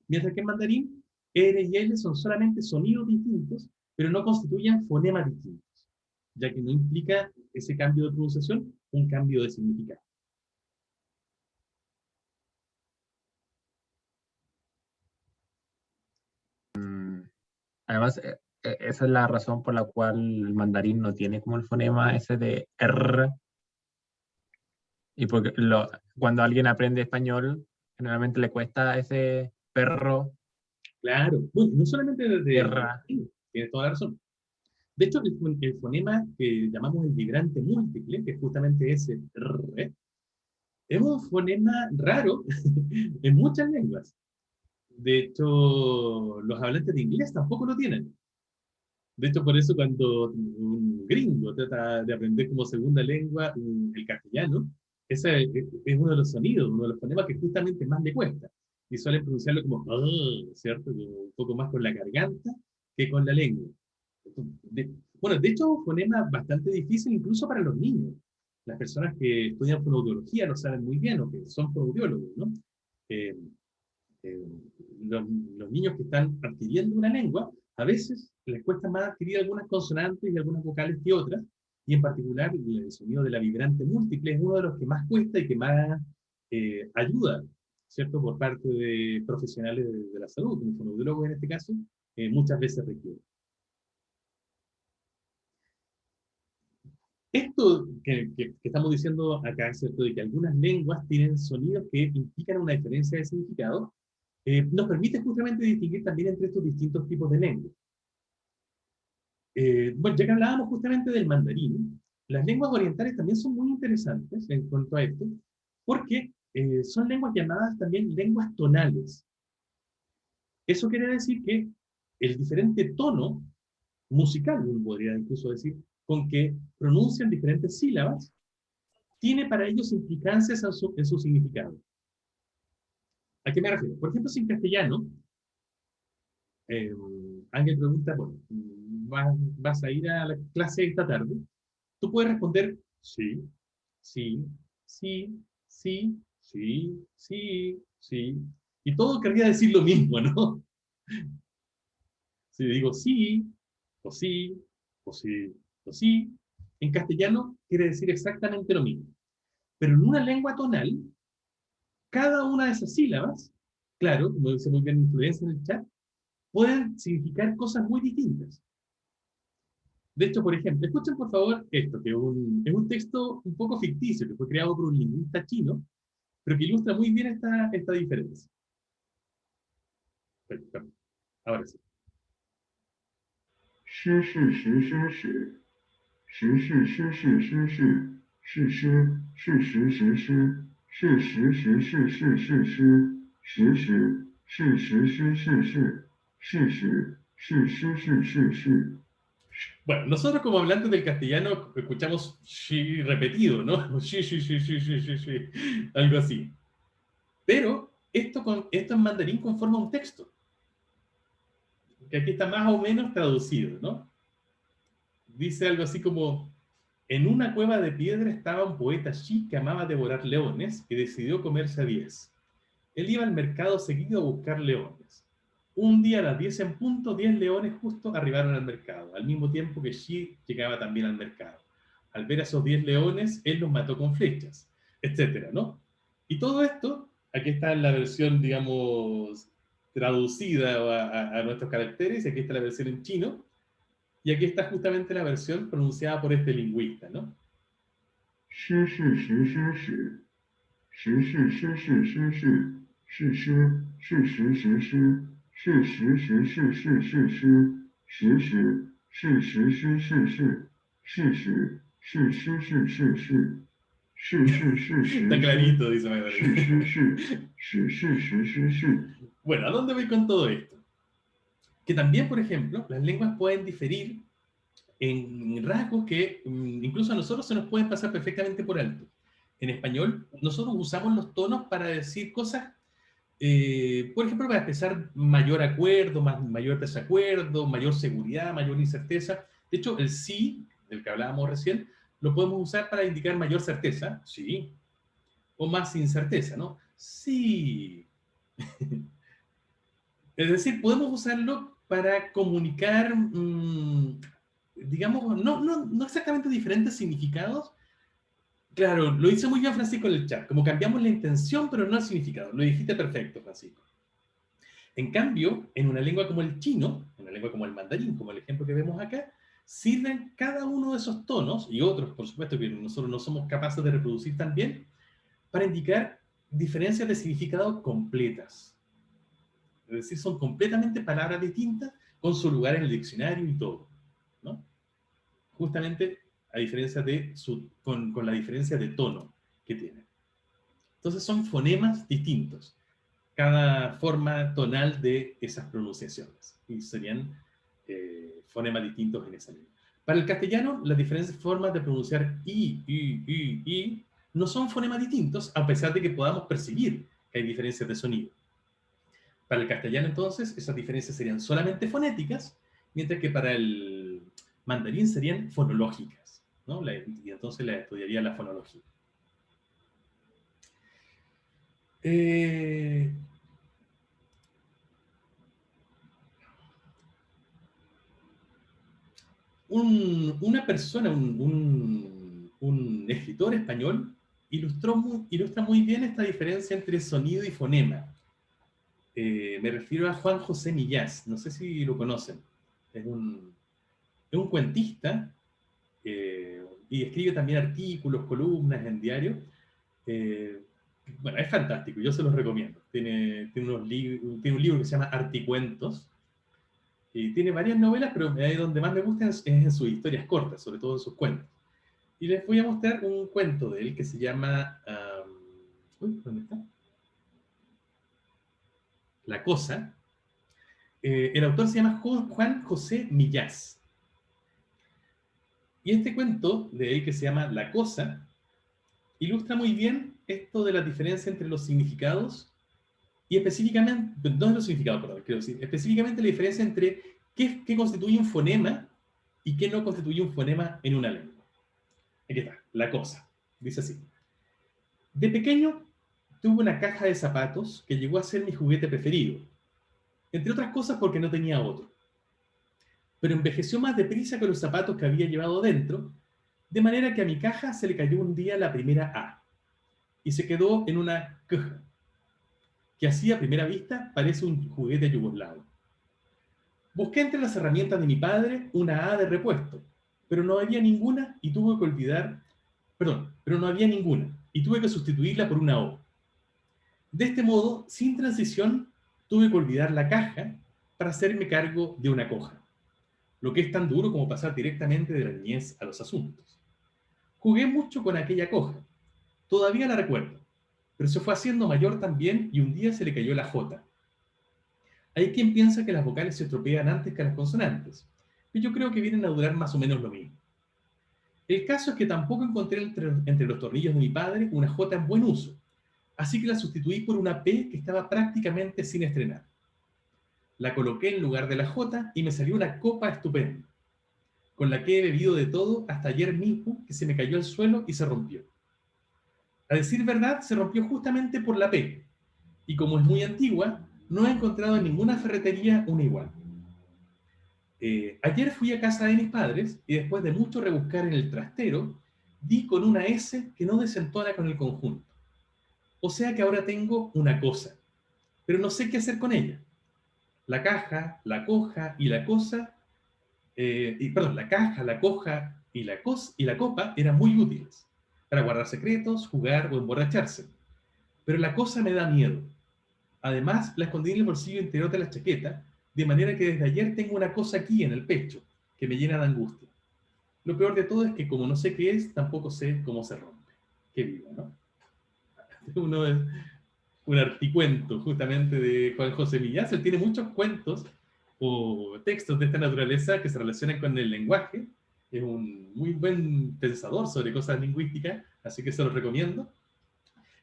mientras que en mandarín, R y L son solamente sonidos distintos, pero no constituyen fonemas distintos, ya que no implica ese cambio de pronunciación un cambio de significado. Además, esa es la razón por la cual el mandarín no tiene como el fonema ese de R. Y porque cuando alguien aprende español, generalmente le cuesta ese perro. Claro, bueno, no solamente desde... Tierra. Tienes toda la razón. De hecho, el fonema que llamamos el vibrante múltiple, que es justamente ese R, es un fonema raro en muchas lenguas. De hecho, los hablantes de inglés tampoco lo tienen. De hecho, por eso cuando un gringo trata de aprender como segunda lengua el castellano, Ese es uno de los sonidos, uno de los fonemas que justamente más le cuesta. Y suelen pronunciarlo como, ¿cierto? Como un poco más con la garganta que con la lengua. Bueno, de hecho, es un fonema bastante difícil incluso para los niños. Las personas que estudian fonoaudiología lo saben muy bien, o que son fonoaudiólogos, ¿no? Eh, eh, los niños que están adquiriendo una lengua, a veces les cuesta más adquirir algunas consonantes y algunas vocales que otras, y en particular el sonido de la vibrante múltiple es uno de los que más cuesta y que más ayuda, ¿cierto? Por parte de profesionales de la salud, como fonoaudiólogos en este caso, muchas veces requiere. Esto que estamos diciendo acá, ¿cierto? De que algunas lenguas tienen sonidos que implican una diferencia de significado, nos permite justamente distinguir también entre estos distintos tipos de lenguas. Bueno, ya que hablábamos justamente del mandarín, las lenguas orientales también son muy interesantes en cuanto a esto, porque son lenguas llamadas también lenguas tonales. Eso quiere decir que el diferente tono musical, uno podría incluso decir, con que pronuncian diferentes sílabas, tiene para ellos implicancias en su significado. ¿A qué me refiero? Por ejemplo, si en castellano, alguien pregunta, bueno, ¿vas a ir a la clase esta tarde? Tú puedes responder, sí, sí, sí, sí, sí, sí, sí. Y todo querría decir lo mismo, ¿no? Si digo sí, o sí, o sí, o sí, en castellano quiere decir exactamente lo mismo. Pero en una lengua tonal, cada una de esas sílabas, claro, como dice muy bien Influencia en el chat, pueden significar cosas muy distintas. De hecho, por ejemplo, escuchen por favor esto, que es un texto un poco ficticio, que fue creado por un lingüista chino, pero que ilustra muy bien esta diferencia. Perdón, ahora sí. 诗是实施史，实是诗是诗是，是诗是实实施，是实实是是是诗，实实是实诗是是，是实是诗是是是。 Bueno, nosotros como hablantes del castellano escuchamos shi repetido, ¿no? Shi, shi, shi, shi, shi, shi, shi, algo así. Pero esto en mandarín conforma un texto, que aquí está más o menos traducido, ¿no? Dice algo así como, en una cueva de piedra estaba un poeta shi que amaba devorar leones y decidió comerse a 10. Él iba al mercado seguido a buscar leones. Un día a las 10 en punto, 10 leones justo arribaron al mercado, al mismo tiempo que Shi llegaba también al mercado. Al ver a esos 10 leones, él los mató con flechas, etcétera, ¿no? Y todo esto, aquí está en la versión, digamos, traducida a nuestros caracteres, y aquí está la versión en chino, y aquí está justamente la versión pronunciada por este lingüista, ¿no? 诗是实施史，实是诗是诗是，是诗是实实施，是实实是是是诗，实实是实诗是是，是实是诗是是是，是是是实 Está clarito, dice Magdalena. 是诗是是是实诗是。 Bueno, ¿a dónde voy con todo esto? Que también, por ejemplo, las lenguas pueden diferir en rasgos que incluso a nosotros se nos pueden pasar perfectamente por alto. En español, nosotros usamos los tonos para decir cosas, por ejemplo, para expresar mayor acuerdo, mayor desacuerdo, mayor seguridad, mayor incerteza. De hecho, el sí, del que hablábamos recién, lo podemos usar para indicar mayor certeza, sí, o más incerteza, ¿no? Sí. Es decir, podemos usarlo para comunicar, digamos, no exactamente diferentes significados. Claro, lo hizo muy bien Francisco en el chat, como cambiamos la intención, pero no el significado. Lo dijiste perfecto, Francisco. En cambio, en una lengua como el chino, en una lengua como el mandarín, como el ejemplo que vemos acá, sirven cada uno de esos tonos, y otros, por supuesto, que nosotros no somos capaces de reproducir también, para indicar diferencias de significado completas. Es decir, son completamente palabras distintas con su lugar en el diccionario y todo, ¿no? Justamente a diferencia de con la diferencia de tono que tienen. Entonces son fonemas distintos, cada forma tonal de esas pronunciaciones, y serían fonemas distintos en esa lengua. Para el castellano, las diferentes formas de pronunciar i no son fonemas distintos, a pesar de que podamos percibir que hay diferencias de sonido. Para el castellano, entonces, esas diferencias serían solamente fonéticas, mientras que para el mandarín serían fonológicas, ¿no? Y entonces la estudiaría la fonología. Una persona, un escritor español, ilustra muy bien esta diferencia entre sonido y fonema. Me refiero a Juan José Millás, no sé si lo conocen. Es un cuentista y escribe también artículos, columnas en diario. Bueno, es fantástico, yo se los recomiendo. Tiene un libro que se llama Articuentos, y tiene varias novelas, pero ahí donde más me gustan es en sus historias cortas, sobre todo en sus cuentos. Y les voy a mostrar un cuento de él que se llama... ¿dónde está? La Cosa. El autor se llama Juan José Millás. Y este cuento de él que se llama La Cosa ilustra muy bien esto de la diferencia entre los significados y específicamente, no es los significados, perdón, quiero decir, específicamente la diferencia entre qué constituye un fonema y qué no constituye un fonema en una lengua. Aquí está, La Cosa. Dice así. De pequeño tuve una caja de zapatos que llegó a ser mi juguete preferido, entre otras cosas porque no tenía otro. Pero envejeció más deprisa que los zapatos que había llevado dentro, de manera que a mi caja se le cayó un día la primera A, y se quedó en una caja, que así a primera vista parece un juguete yugoslavo. Busqué entre las herramientas de mi padre una A de repuesto, pero no había ninguna y tuve que sustituirla por una O. De este modo, sin transición, tuve que olvidar la caja para hacerme cargo de una coja, lo que es tan duro como pasar directamente de la niñez a los asuntos. Jugué mucho con aquella coja, todavía la recuerdo, pero se fue haciendo mayor también y un día se le cayó la J. Hay quien piensa que las vocales se estropean antes que las consonantes, pero yo creo que vienen a durar más o menos lo mismo. El caso es que tampoco encontré entre los tornillos de mi padre una J en buen uso, así que la sustituí por una P que estaba prácticamente sin estrenar. La coloqué en lugar de la J y me salió una copa estupenda, con la que he bebido de todo hasta ayer mismo, que se me cayó al suelo y se rompió. A decir verdad, se rompió justamente por la P, y como es muy antigua, no he encontrado en ninguna ferretería una igual. Ayer fui a casa de mis padres y después de mucho rebuscar en el trastero, di con una S que no desentona con el conjunto. O sea que ahora tengo una cosa, pero no sé qué hacer con ella. La caja, la coja y la cosa, la caja, la coja y la copa eran muy útiles para guardar secretos, jugar o emborracharse. Pero la cosa me da miedo. Además, la escondí en el bolsillo interior de la chaqueta, de manera que desde ayer tengo una cosa aquí en el pecho, que me llena de angustia. Lo peor de todo es que como no sé qué es, tampoco sé cómo se rompe. Qué viva, ¿no? Uno es un articuento justamente de Juan José Millás. Él tiene muchos cuentos o textos de esta naturaleza que se relacionan con el lenguaje. Es un muy buen pensador sobre cosas lingüísticas, así que se los recomiendo.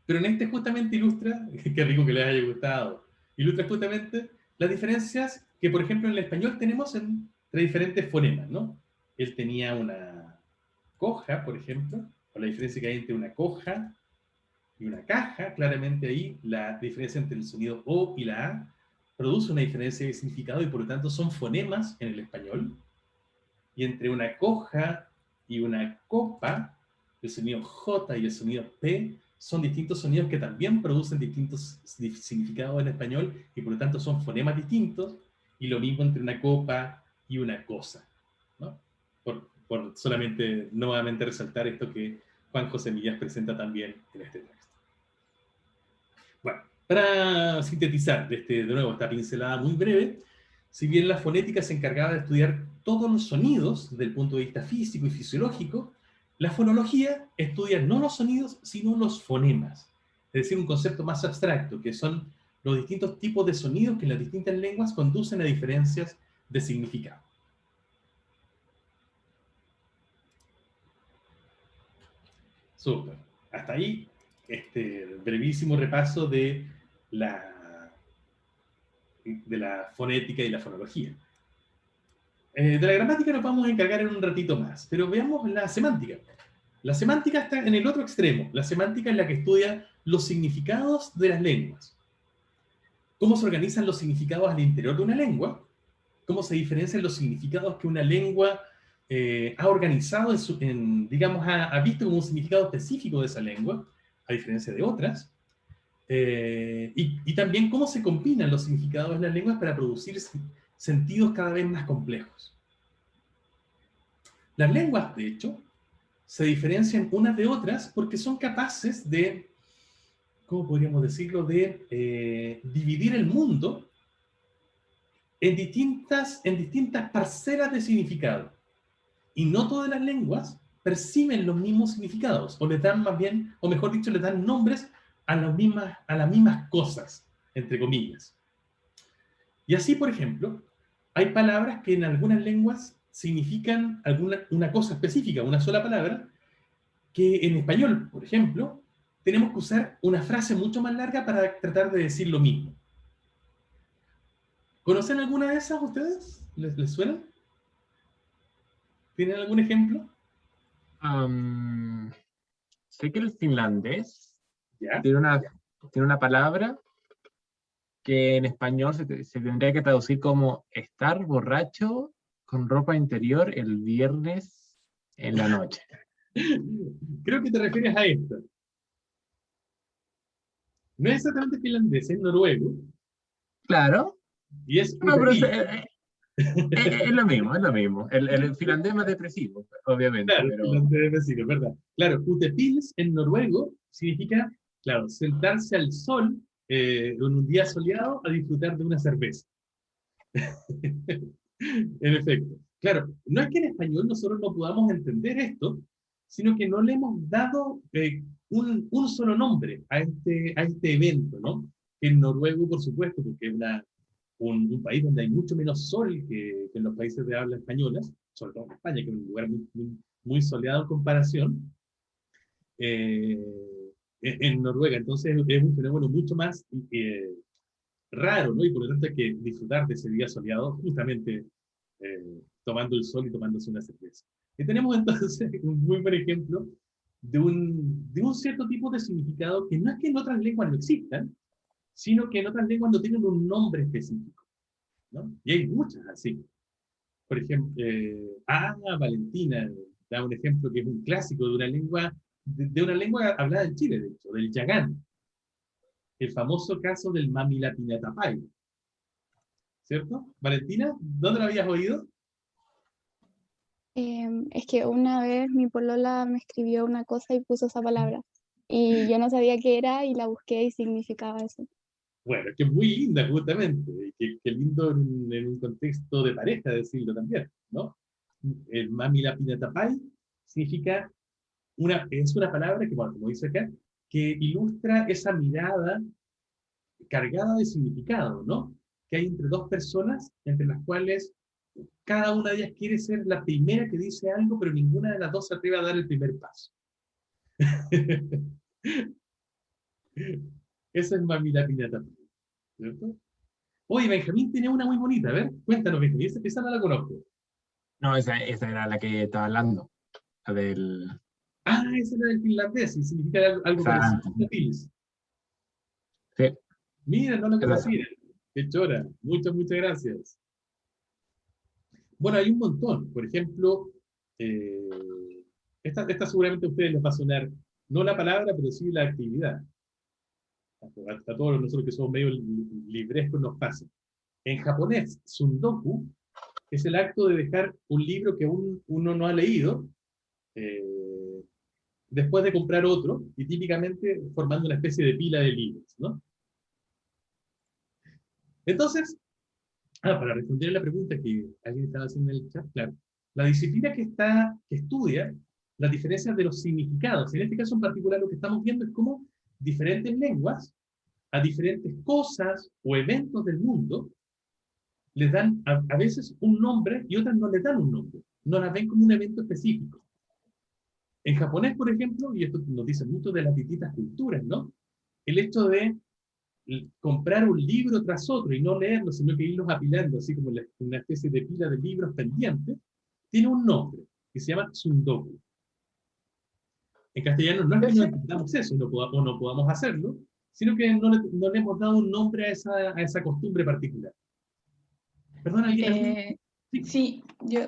Pero en este justamente ilustra, qué rico que les haya gustado, ilustra justamente las diferencias que, por ejemplo, en el español tenemos entre diferentes fonemas, ¿no? Él tenía una coja, por ejemplo, o la diferencia que hay entre una coja y una caja, claramente ahí la diferencia entre el sonido O y la A produce una diferencia de significado y por lo tanto son fonemas en el español. Y entre una coja y una copa, el sonido J y el sonido P son distintos sonidos que también producen distintos significados en español y por lo tanto son fonemas distintos, y lo mismo entre una copa y una cosa, ¿no? Por solamente nuevamente resaltar esto que Juan José Millás presenta también en este texto. Bueno, para sintetizar de nuevo esta pincelada muy breve, si bien la fonética se encargaba de estudiar todos los sonidos desde el punto de vista físico y fisiológico, la fonología estudia no los sonidos, sino los fonemas. Es decir, un concepto más abstracto, que son los distintos tipos de sonidos que en las distintas lenguas conducen a diferencias de significado. Súper. hasta ahí, brevísimo repaso de la fonética y la fonología. De la gramática nos vamos a encargar en un ratito más, pero veamos la semántica. La semántica está en el otro extremo. La semántica es la que estudia los significados de las lenguas. Cómo se organizan los significados al interior de una lengua, cómo se diferencian los significados que una lengua ha organizado, digamos, ha visto como un significado específico de esa lengua, a diferencia de otras, y también cómo se combinan los significados de las lenguas para producir sentidos cada vez más complejos. Las lenguas, de hecho, se diferencian unas de otras porque son capaces de, ¿cómo podríamos decirlo?, de dividir el mundo en distintas parcelas de significado. Y no todas las lenguas perciben los mismos significados, o les dan más bien, o mejor dicho, les dan nombres a las mismas cosas, entre comillas. Y así, por ejemplo, hay palabras que en algunas lenguas significan una cosa específica, una sola palabra, que en español, por ejemplo, tenemos que usar una frase mucho más larga para tratar de decir lo mismo. ¿Conocen alguna de esas ustedes? ¿Les suena? ¿Tienen algún ejemplo? Sé que el finlandés ¿Ya? tiene una palabra que en español se tendría que traducir como estar borracho con ropa interior el viernes en la noche. Creo que te refieres a esto. No es exactamente finlandés, es noruego. Claro. Y es No, pero utepil. es lo mismo, es lo mismo. El finlandés más depresivo, obviamente. Claro, pero... finlandés depresivo, es verdad. Claro, utepils en noruego significa, claro, sentarse al sol en un día soleado a disfrutar de una cerveza. En efecto. Claro, no es que en español nosotros no podamos entender esto, sino que no le hemos dado un solo nombre a este evento, ¿no? En noruego, por supuesto, porque es un país donde hay mucho menos sol que en los países de habla española, sobre todo en España, que es un lugar muy soleado en comparación, en Noruega. Entonces es un fenómeno mucho más raro, ¿no? Y por lo tanto hay que disfrutar de ese día soleado justamente tomando el sol y tomándose una cerveza. Y tenemos entonces un muy buen ejemplo de un cierto tipo de significado que no es que en otras lenguas no existan, sino que en otras lenguas no tienen un nombre específico, ¿no? Y hay muchas así. Por ejemplo, Valentina da un ejemplo que es un clásico de una lengua, de una lengua hablada en Chile, de hecho, del yagán. El famoso caso del Mamilapinatapay. ¿Cierto? Valentina, ¿dónde lo habías oído? Es que una vez mi polola me escribió una cosa y puso esa palabra. Y yo no sabía qué era y la busqué y significaba eso. Bueno, que es muy linda justamente, y que lindo en un contexto de pareja decirlo también, ¿no? El Mamilapinatapay significa, es una palabra que, bueno, como dice acá, que ilustra esa mirada cargada de significado, ¿no? Que hay entre dos personas, entre las cuales cada una de ellas quiere ser la primera que dice algo, pero ninguna de las dos se atreve a dar el primer paso. Esa es Mamilapinatapay, ¿cierto? Oye, Benjamín tiene una muy bonita, a ver, cuéntanos, Benjamín, esa no la conozco. No, esa era la que estaba hablando. La del... Esa era del finlandés, y significa algo parecido a Pils. Sí. Mira, no lo conocía. Qué chora. Muchas gracias. Bueno, hay un montón. Por ejemplo, esta seguramente a ustedes les va a sonar, no la palabra, pero sí la actividad. A todos nosotros que somos medio librescos nos pasa. En japonés, sundoku es el acto de dejar un libro que uno no ha leído después de comprar otro, y típicamente formando una especie de pila de libros, ¿no? Entonces, para responder a la pregunta que alguien estaba haciendo en el chat, claro, la disciplina que estudia las diferencias de los significados, en este caso en particular lo que estamos viendo es cómo diferentes lenguas a diferentes cosas o eventos del mundo les dan a veces un nombre y otras no les dan un nombre, no las ven como un evento específico. En japonés, por ejemplo, y esto nos dice mucho de las distintas culturas, ¿no? El hecho de comprar un libro tras otro y no leerlo, sino que irlos apilando, así como una especie de pila de libros pendientes, tiene un nombre, que se llama tsundoku. En castellano no es que no entendamos eso o no podamos hacerlo, sino que no le hemos dado un nombre a esa costumbre particular. Perdona, sí,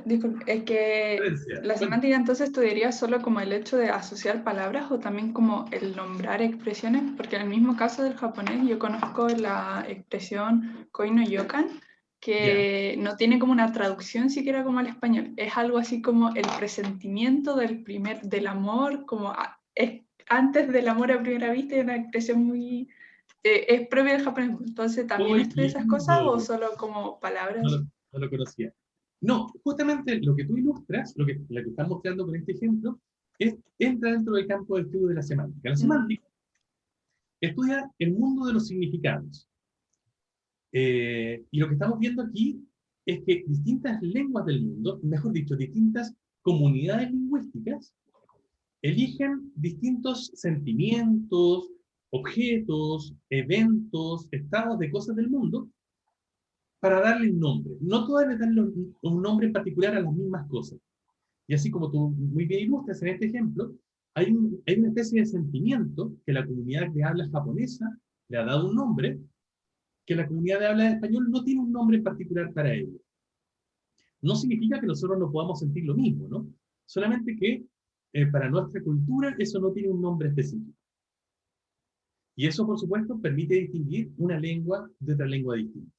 disculpe, es que la semántica entonces tú dirías solo como el hecho de asociar palabras o también como el nombrar expresiones, porque en el mismo caso del japonés yo conozco la expresión koi no yokan, que no tiene como una traducción siquiera como al español, es algo así como el presentimiento del amor, como es antes del amor a primera vista, es una expresión muy... es propia del japonés, entonces ¿también estudia esas cosas o solo como palabras? No lo conocía. No, justamente lo que tú ilustras, lo que estás mostrando con este ejemplo, entra dentro del campo de estudio de la semántica. La semántica estudia el mundo de los significados. Y lo que estamos viendo aquí es que distintas lenguas del mundo, mejor dicho, distintas comunidades lingüísticas, eligen distintos sentimientos, objetos, eventos, estados de cosas del mundo para darle un nombre. No todas le dan un nombre en particular a las mismas cosas. Y así como tú muy bien ilustras en este ejemplo, hay una especie de sentimiento que la comunidad de habla japonesa le ha dado un nombre, que la comunidad de habla español no tiene un nombre en particular para ello. No significa que nosotros no podamos sentir lo mismo, ¿no? Solamente que para nuestra cultura eso no tiene un nombre específico. Y eso, por supuesto, permite distinguir una lengua de otra lengua distinta.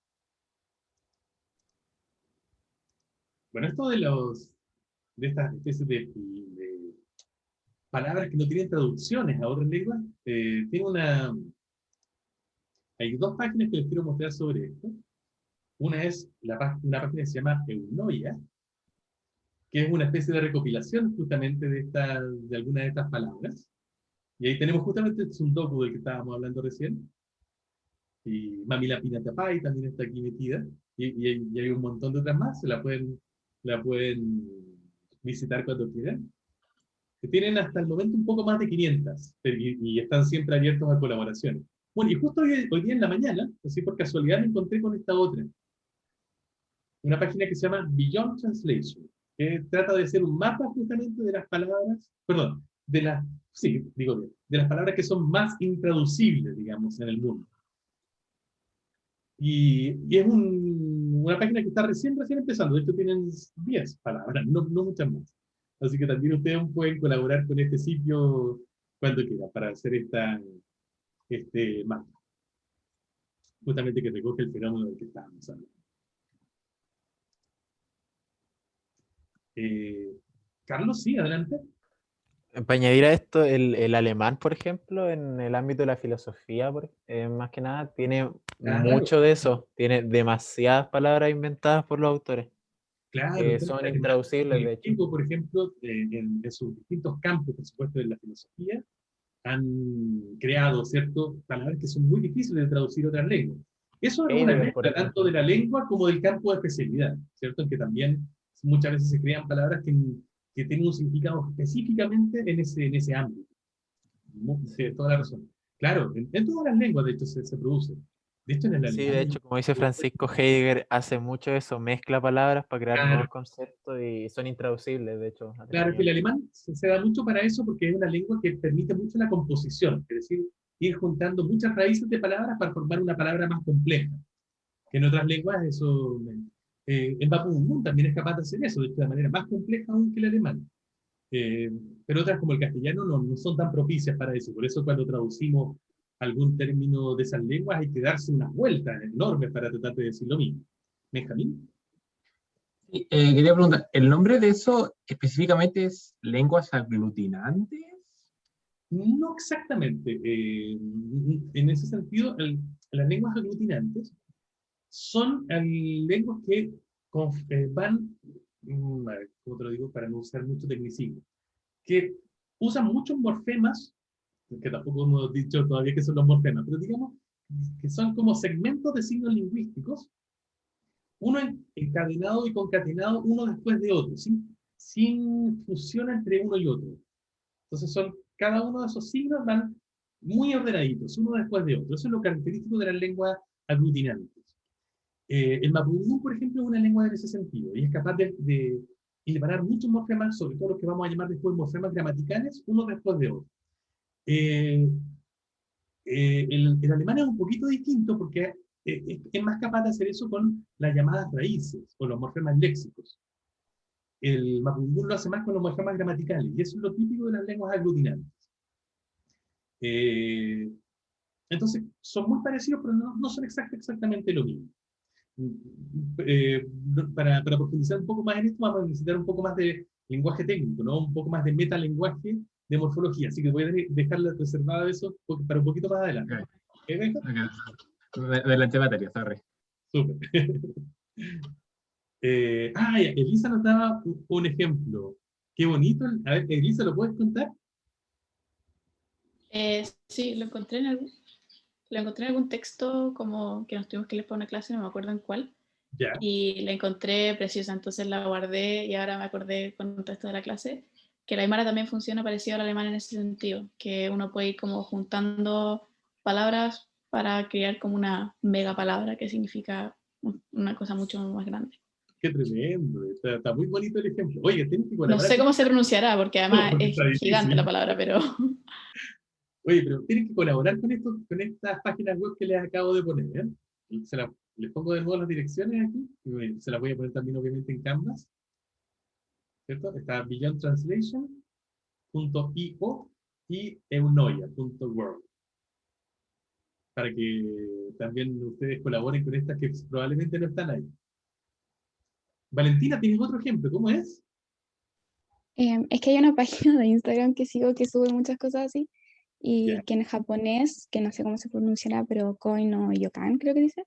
Bueno, esto de estas especies de palabras que no tienen traducciones a otras lenguas, hay dos páginas que les quiero mostrar sobre esto. Una es una página que se llama Eunoia, que es una especie de recopilación justamente de algunas de estas palabras. Y ahí tenemos justamente el tsundoku del que estábamos hablando recién. Y Mamila Pinatapai también está aquí metida. Y hay un montón de otras más, la pueden visitar cuando quieran. Que tienen hasta el momento un poco más de 500 y están siempre abiertos a colaboraciones. Bueno, y justo hoy día en la mañana, así por casualidad, me encontré con esta otra. Una página que se llama Beyond Translation, que trata de ser un mapa justamente de las palabras, perdón, de las palabras que son más intraducibles, digamos, en el mundo. Y es una página que está recién empezando. De hecho, tienen 10 palabras, no muchas más. Así que también ustedes pueden colaborar con este sitio cuando quieran para hacer este mapa. Justamente que recoge el fenómeno del que estábamos hablando. Carlos, sí, adelante. Para añadir a esto, el alemán, por ejemplo, en el ámbito de la filosofía, más que nada, tiene mucho de eso. Tiene demasiadas palabras inventadas por los autores. Claro, que son intraducibles, de hecho. Por ejemplo, en sus distintos campos, por supuesto, de la filosofía, han creado, ¿cierto?, palabras que son muy difíciles de traducir a otras lenguas. Eso es una mezcla tanto de la lengua como del campo de especialidad, ¿cierto?, en que también muchas veces se crean palabras que tienen un significado específicamente en ese ámbito. Sí, toda la razón. Claro, en todas las lenguas, de hecho, se produce. De hecho, en el Sí, alemán, de hecho, como dice Francisco Heidegger, hace mucho eso, mezcla palabras para crear nuevos conceptos y son intraducibles, de hecho. Claro, que el alemán se da mucho para eso porque es una lengua que permite mucho la composición, es decir, ir juntando muchas raíces de palabras para formar una palabra más compleja. Que en otras lenguas eso... el Mapudungun también es capaz de hacer eso, de hecho, de manera más compleja aún que el alemán. Pero otras como el castellano no son tan propicias para eso. Por eso cuando traducimos algún término de esas lenguas hay que darse unas vueltas enormes para tratar de decir lo mismo. ¿Benjamín? Sí, quería preguntar, ¿el nombre de eso específicamente es lenguas aglutinantes? No exactamente. En ese sentido, las lenguas aglutinantes son lenguas que van, ¿cómo te lo digo? Para no usar mucho tecnicismo, que usan muchos morfemas, que tampoco hemos dicho todavía que son los morfemas, pero digamos que son como segmentos de signos lingüísticos, uno encadenado y concatenado uno después de otro, sin fusión entre uno y otro. Entonces cada uno de esos signos van muy ordenaditos, uno después de otro. Eso es lo característico de las lenguas aglutinantes. El mapudungún, por ejemplo, es una lengua en ese sentido, y es capaz de hilvanar muchos morfemas, sobre todo los que vamos a llamar después morfemas gramaticales, uno después de otro. El alemán es un poquito distinto porque es más capaz de hacer eso con las llamadas raíces, o los morfemas léxicos. El mapudungún lo hace más con los morfemas gramaticales, y eso es lo típico de las lenguas aglutinantes. Entonces, son muy parecidos, pero no son exactamente lo mismo. Para profundizar un poco más en esto, vamos a necesitar un poco más de lenguaje técnico, ¿no? Un poco más de metalenguaje de morfología, así que voy a dejarla reservada eso para un poquito más adelante. ¿Okay, Benja? Adelante materia, sorry. Súper. Elisa nos daba un ejemplo. Qué bonito. A ver, Elisa, ¿lo puedes contar? Sí, lo encontré en algún texto como que nos tuvimos que leer para una clase, no me acuerdo en cuál. Ya. Y la encontré preciosa, entonces la guardé y ahora me acordé con el resto de la clase que la aymara también funciona parecido al alemán en ese sentido, que uno puede ir como juntando palabras para crear como una mega palabra que significa una cosa mucho más grande. Qué tremendo, está muy bonito el ejemplo. Oye, tienes que No colaborar. sé cómo se pronunciará, porque además porque es está difícil. gigante la palabra, pero... Oye, pero tienes que colaborar con estas páginas web que les acabo de poner, ¿eh? Les pongo de nuevo las direcciones aquí, y se las voy a poner también obviamente en Canvas, ¿cierto? Está beyondtranslation.io y eunoia.world, para que también ustedes colaboren con estas que probablemente no están ahí. Valentina, ¿tienes otro ejemplo? ¿Cómo es? Es que hay una página de Instagram que sigo que sube muchas cosas así, y que en japonés, que no sé cómo se pronunciará, pero koi no yokan creo que dice,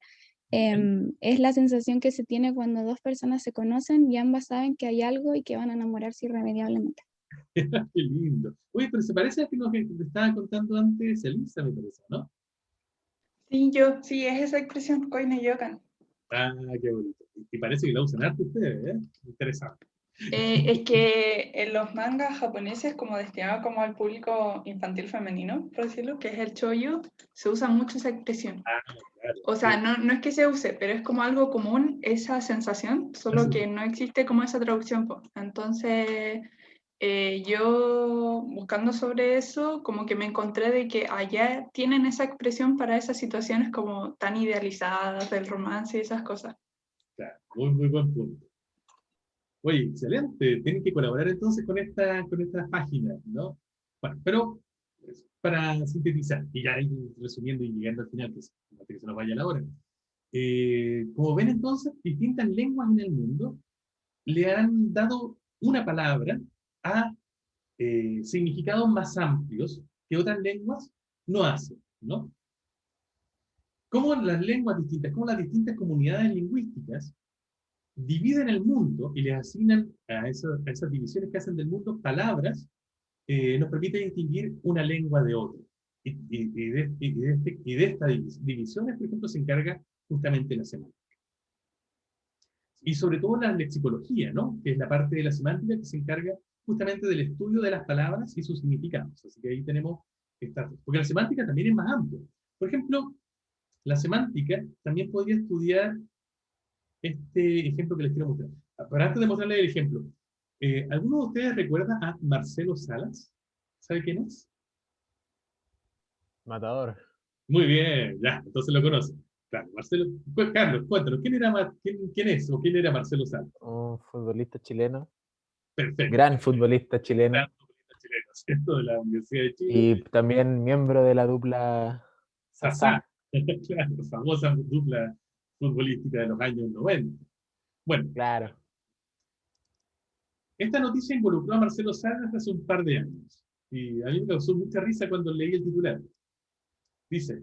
es la sensación que se tiene cuando dos personas se conocen y ambas saben que hay algo y que van a enamorarse irremediablemente. Qué lindo. Oye, pero se parece a que nos estaba contando antes Elisa, me parece, ¿no? Sí, es esa expresión, koi no yokan. Ah, qué bonito. Y parece que la usan harto ustedes, ¿eh? Interesante. Es que en los mangas japoneses, como destinados como al público infantil femenino, por decirlo, que es el shoujo, se usa mucho esa expresión. Claro, o sea, no es que se use, pero es como algo común esa sensación, solo que no existe como esa traducción. Entonces, yo buscando sobre eso, como que me encontré de que allá tienen esa expresión para esas situaciones como tan idealizadas del romance y esas cosas. Claro, muy buen punto. Oye, excelente. Tienen que colaborar entonces con estas páginas, ¿no? Bueno, pero para sintetizar, y ya ir resumiendo y llegando al final, que se nos vaya la hora. Como ven entonces, distintas lenguas en el mundo le han dado una palabra a significados más amplios que otras lenguas no hacen, ¿no? Cómo las lenguas distintas, cómo las distintas comunidades lingüísticas dividen el mundo y les asignan a esas divisiones que hacen del mundo palabras, nos permite distinguir una lengua de otra. Y de estas divisiones, por ejemplo, se encarga justamente la semántica. Y sobre todo la lexicología, ¿no? Que es la parte de la semántica que se encarga justamente del estudio de las palabras y sus significados. Así que ahí tenemos porque la semántica también es más amplia. Por ejemplo, la semántica también podría estudiar este ejemplo que les quiero mostrar. Pero antes de mostrarles el ejemplo, ¿alguno de ustedes recuerda a Marcelo Salas? ¿Sabe quién es? Matador. Muy bien, ya, entonces lo conocen. Claro, Marcelo. Carlos, cuéntanos, ¿quién es o quién era Marcelo Salas? Un futbolista chileno. Perfecto. Gran futbolista chileno. Gran futbolista chileno, ¿cierto? De la Universidad de Chile. Y también miembro de la dupla Sasá. Claro, famosa dupla futbolística de los años 90. Bueno, claro. Esta noticia involucró a Marcelo Salas hace un par de años. Y a mí me causó mucha risa cuando leí el titular. Dice,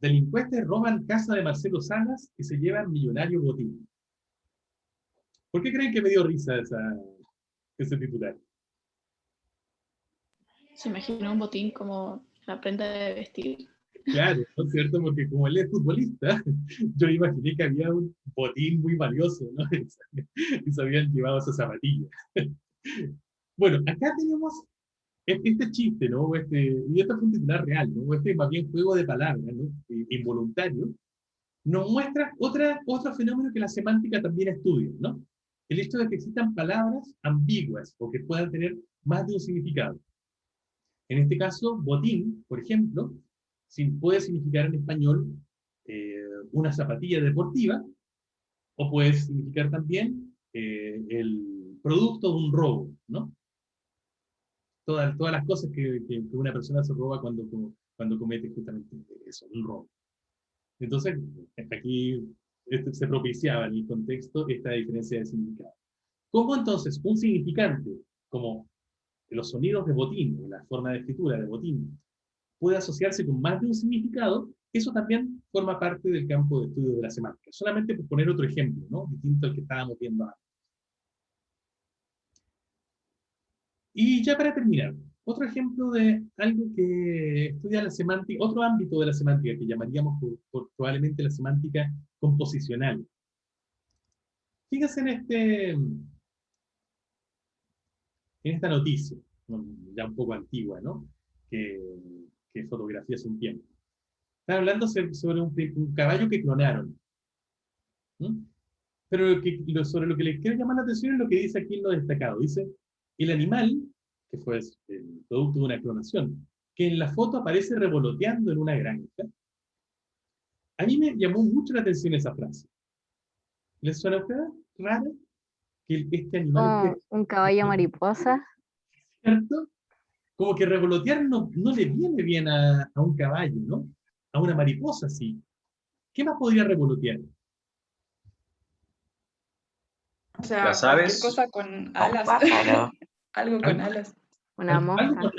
delincuentes roban casa de Marcelo Salas y se llevan millonario botín. ¿Por qué creen que me dio risa ese titular? Se imaginó un botín como la prenda de vestir. Claro, ¿no es cierto? Porque como él es futbolista, yo imaginé que había un botín muy valioso, ¿no? Y se habían llevado esas zapatillas. Bueno, acá tenemos este chiste, ¿no? Y este fue un titular real, ¿no? Este más bien juego de palabras, ¿no? Involuntario, nos muestra otro fenómeno que la semántica también estudia, ¿no? El hecho de que existan palabras ambiguas o que puedan tener más de un significado. En este caso, botín, por ejemplo, puede significar en español una zapatilla deportiva, o puede significar también el producto de un robo, ¿no? Todas las cosas que una persona se roba cuando comete justamente eso, un robo. Entonces, aquí se propiciaba en el contexto esta diferencia de significado. ¿Cómo entonces un significante, como los sonidos de botín, o la forma de escritura de botín, puede asociarse con más de un significado? Eso también forma parte del campo de estudio de la semántica. Solamente por poner otro ejemplo, ¿no? Distinto al que estábamos viendo antes. Y ya para terminar, otro ejemplo de algo que estudia la semántica, otro ámbito de la semántica que llamaríamos probablemente la semántica composicional. Fíjense en esta noticia, ya un poco antigua, ¿no? Que fotografié hace un tiempo. Están hablando sobre un caballo que clonaron. ¿Mm? Pero sobre lo que les quiero llamar la atención es lo que dice aquí en lo destacado. Dice, el animal, que fue el producto de una clonación, que en la foto aparece revoloteando en una granja. A mí me llamó mucho la atención esa frase. ¿Les suena a ustedes raro que este animal... Un caballo mariposa. ¿Cierto? Como que revolotear no le viene bien a un caballo, ¿no? A una mariposa, sí. ¿Qué más podría revolotear? O sea, Las cualquier aves. cosa con alas. Algo con alas. Una mosca.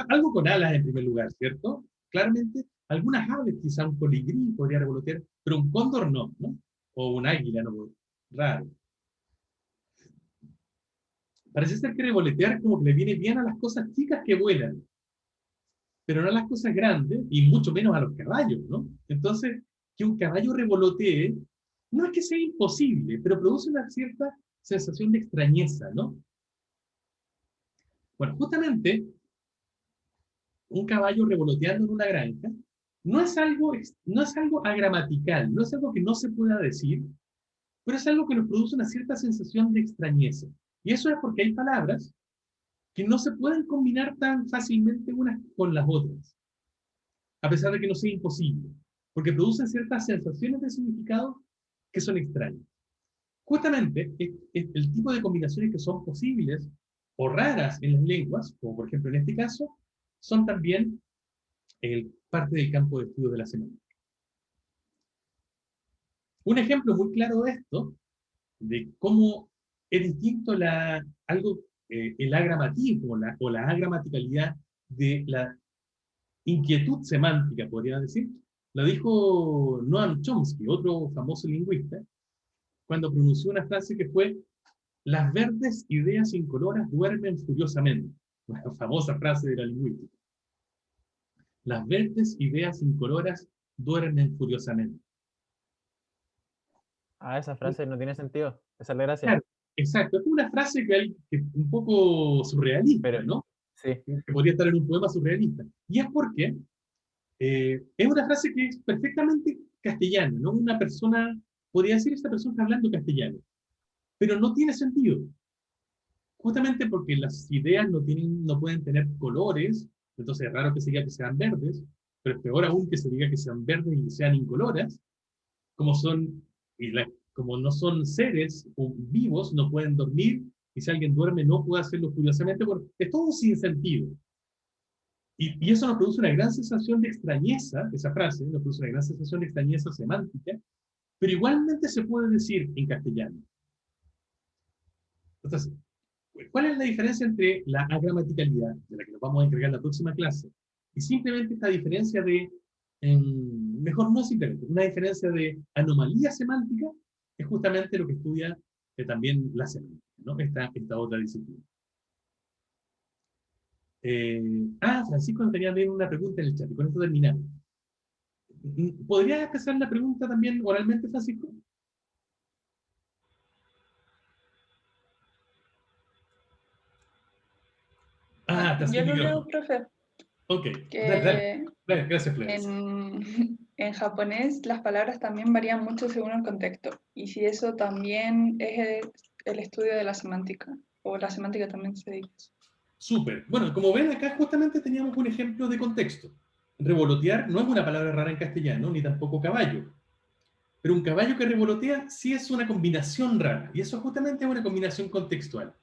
Algo con alas en primer lugar, ¿cierto? Claramente, algunas aves, quizá un colibrí podría revolotear, pero un cóndor no, ¿no? O un águila, no, raro. Parece ser que revolotear como que le viene bien a las cosas chicas que vuelan, pero no a las cosas grandes, y mucho menos a los caballos, ¿no? Entonces, que un caballo revolotee, no es que sea imposible, pero produce una cierta sensación de extrañeza, ¿no? Bueno, justamente, un caballo revoloteando en una granja no es algo agramatical, no es algo que no se pueda decir, pero es algo que nos produce una cierta sensación de extrañeza. Y eso es porque hay palabras que no se pueden combinar tan fácilmente unas con las otras, a pesar de que no sea imposible, porque producen ciertas sensaciones de significado que son extrañas. Justamente, el tipo de combinaciones que son posibles o raras en las lenguas, como por ejemplo en este caso, son también parte del campo de estudio de la semántica. Un ejemplo muy claro de esto, de cómo es distinto el agramatismo o la agramaticalidad de la inquietud semántica, podría decir, lo dijo Noam Chomsky, otro famoso lingüista, cuando pronunció una frase que fue: las verdes ideas incoloras duermen furiosamente. Una famosa frase de la lingüística. Las verdes ideas incoloras duermen furiosamente. Ah, esa frase no tiene sentido. Esa es la gracia. Claro, exacto. Es una frase que es un poco surrealista, ¿no? Sí. Que podría estar en un poema surrealista. Y es porque es una frase que es perfectamente castellana, ¿no? Una persona, podría decir, esta persona está hablando castellano, pero no tiene sentido. Justamente porque las ideas no pueden tener colores, entonces es raro que se diga que sean verdes, pero es peor aún que se diga que sean verdes y sean incoloras, como no son seres vivos, no pueden dormir, y si alguien duerme no puede hacerlo curiosamente, porque es todo sin sentido. Y eso nos produce una gran sensación de extrañeza, esa frase nos produce una gran sensación de extrañeza semántica, pero igualmente se puede decir en castellano. Entonces, ¿cuál es la diferencia entre la agramaticalidad, de la que nos vamos a encargar en la próxima clase, y simplemente esta diferencia mejor no simplemente, una diferencia de anomalía semántica, es justamente lo que estudia también la semántica, ¿no? Esta otra disciplina. Francisco nos tenía una pregunta en el chat, y con esto terminamos. ¿Podrías empezar la pregunta también oralmente, Francisco? así Yo que lo creo- leo, profe. Ok, Que dale, gracias, Flores. en japonés las palabras también varían mucho según el contexto. Y si eso también es el estudio de la semántica. O la semántica también se dedica a eso. Súper. Bueno, como ven, acá justamente teníamos un ejemplo de contexto. Revolotear no es una palabra rara en castellano, ni tampoco caballo. Pero un caballo que revolotea sí es una combinación rara. Y eso justamente es una combinación contextual.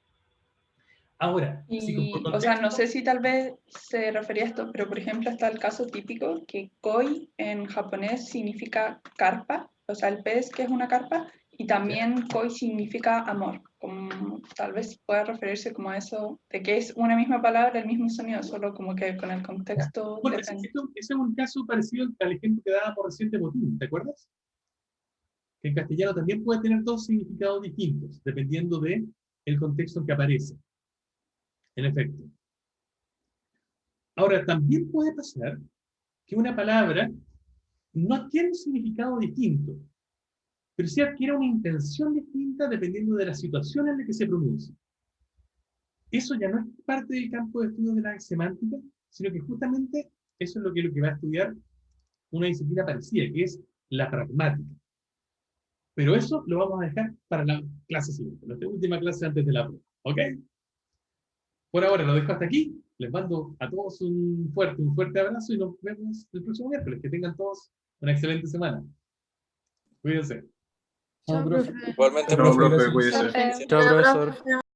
Ahora, si por Y, contexto, o sea, no sé si tal vez se refería a esto, pero por ejemplo está el caso típico que koi en japonés significa carpa, o sea, el pez que es una carpa, y también koi significa amor, como tal vez pueda referirse como a eso, de que es una misma palabra, el mismo sonido, solo como que con el contexto bueno, depende. ese es un caso parecido al ejemplo que dábamos recién de botín, ¿te acuerdas? Que en castellano también puede tener dos significados distintos, dependiendo de el contexto en que aparece. En efecto. Ahora, también puede pasar que una palabra no adquiere un significado distinto, pero sí adquiere una intención distinta dependiendo de la situación en la que se pronuncia. Eso ya no es parte del campo de estudio de la semántica, sino que justamente eso es lo que va a estudiar una disciplina parecida, que es la pragmática. Pero eso lo vamos a dejar para la clase siguiente, nuestra última clase antes de la prueba. ¿Ok? Por ahora lo dejo hasta aquí. Les mando a todos un fuerte abrazo y nos vemos el próximo miércoles. Que tengan todos una excelente semana. Cuídense. Igualmente, No, profe. profe, cuídese. Gracias. Chao, profesor.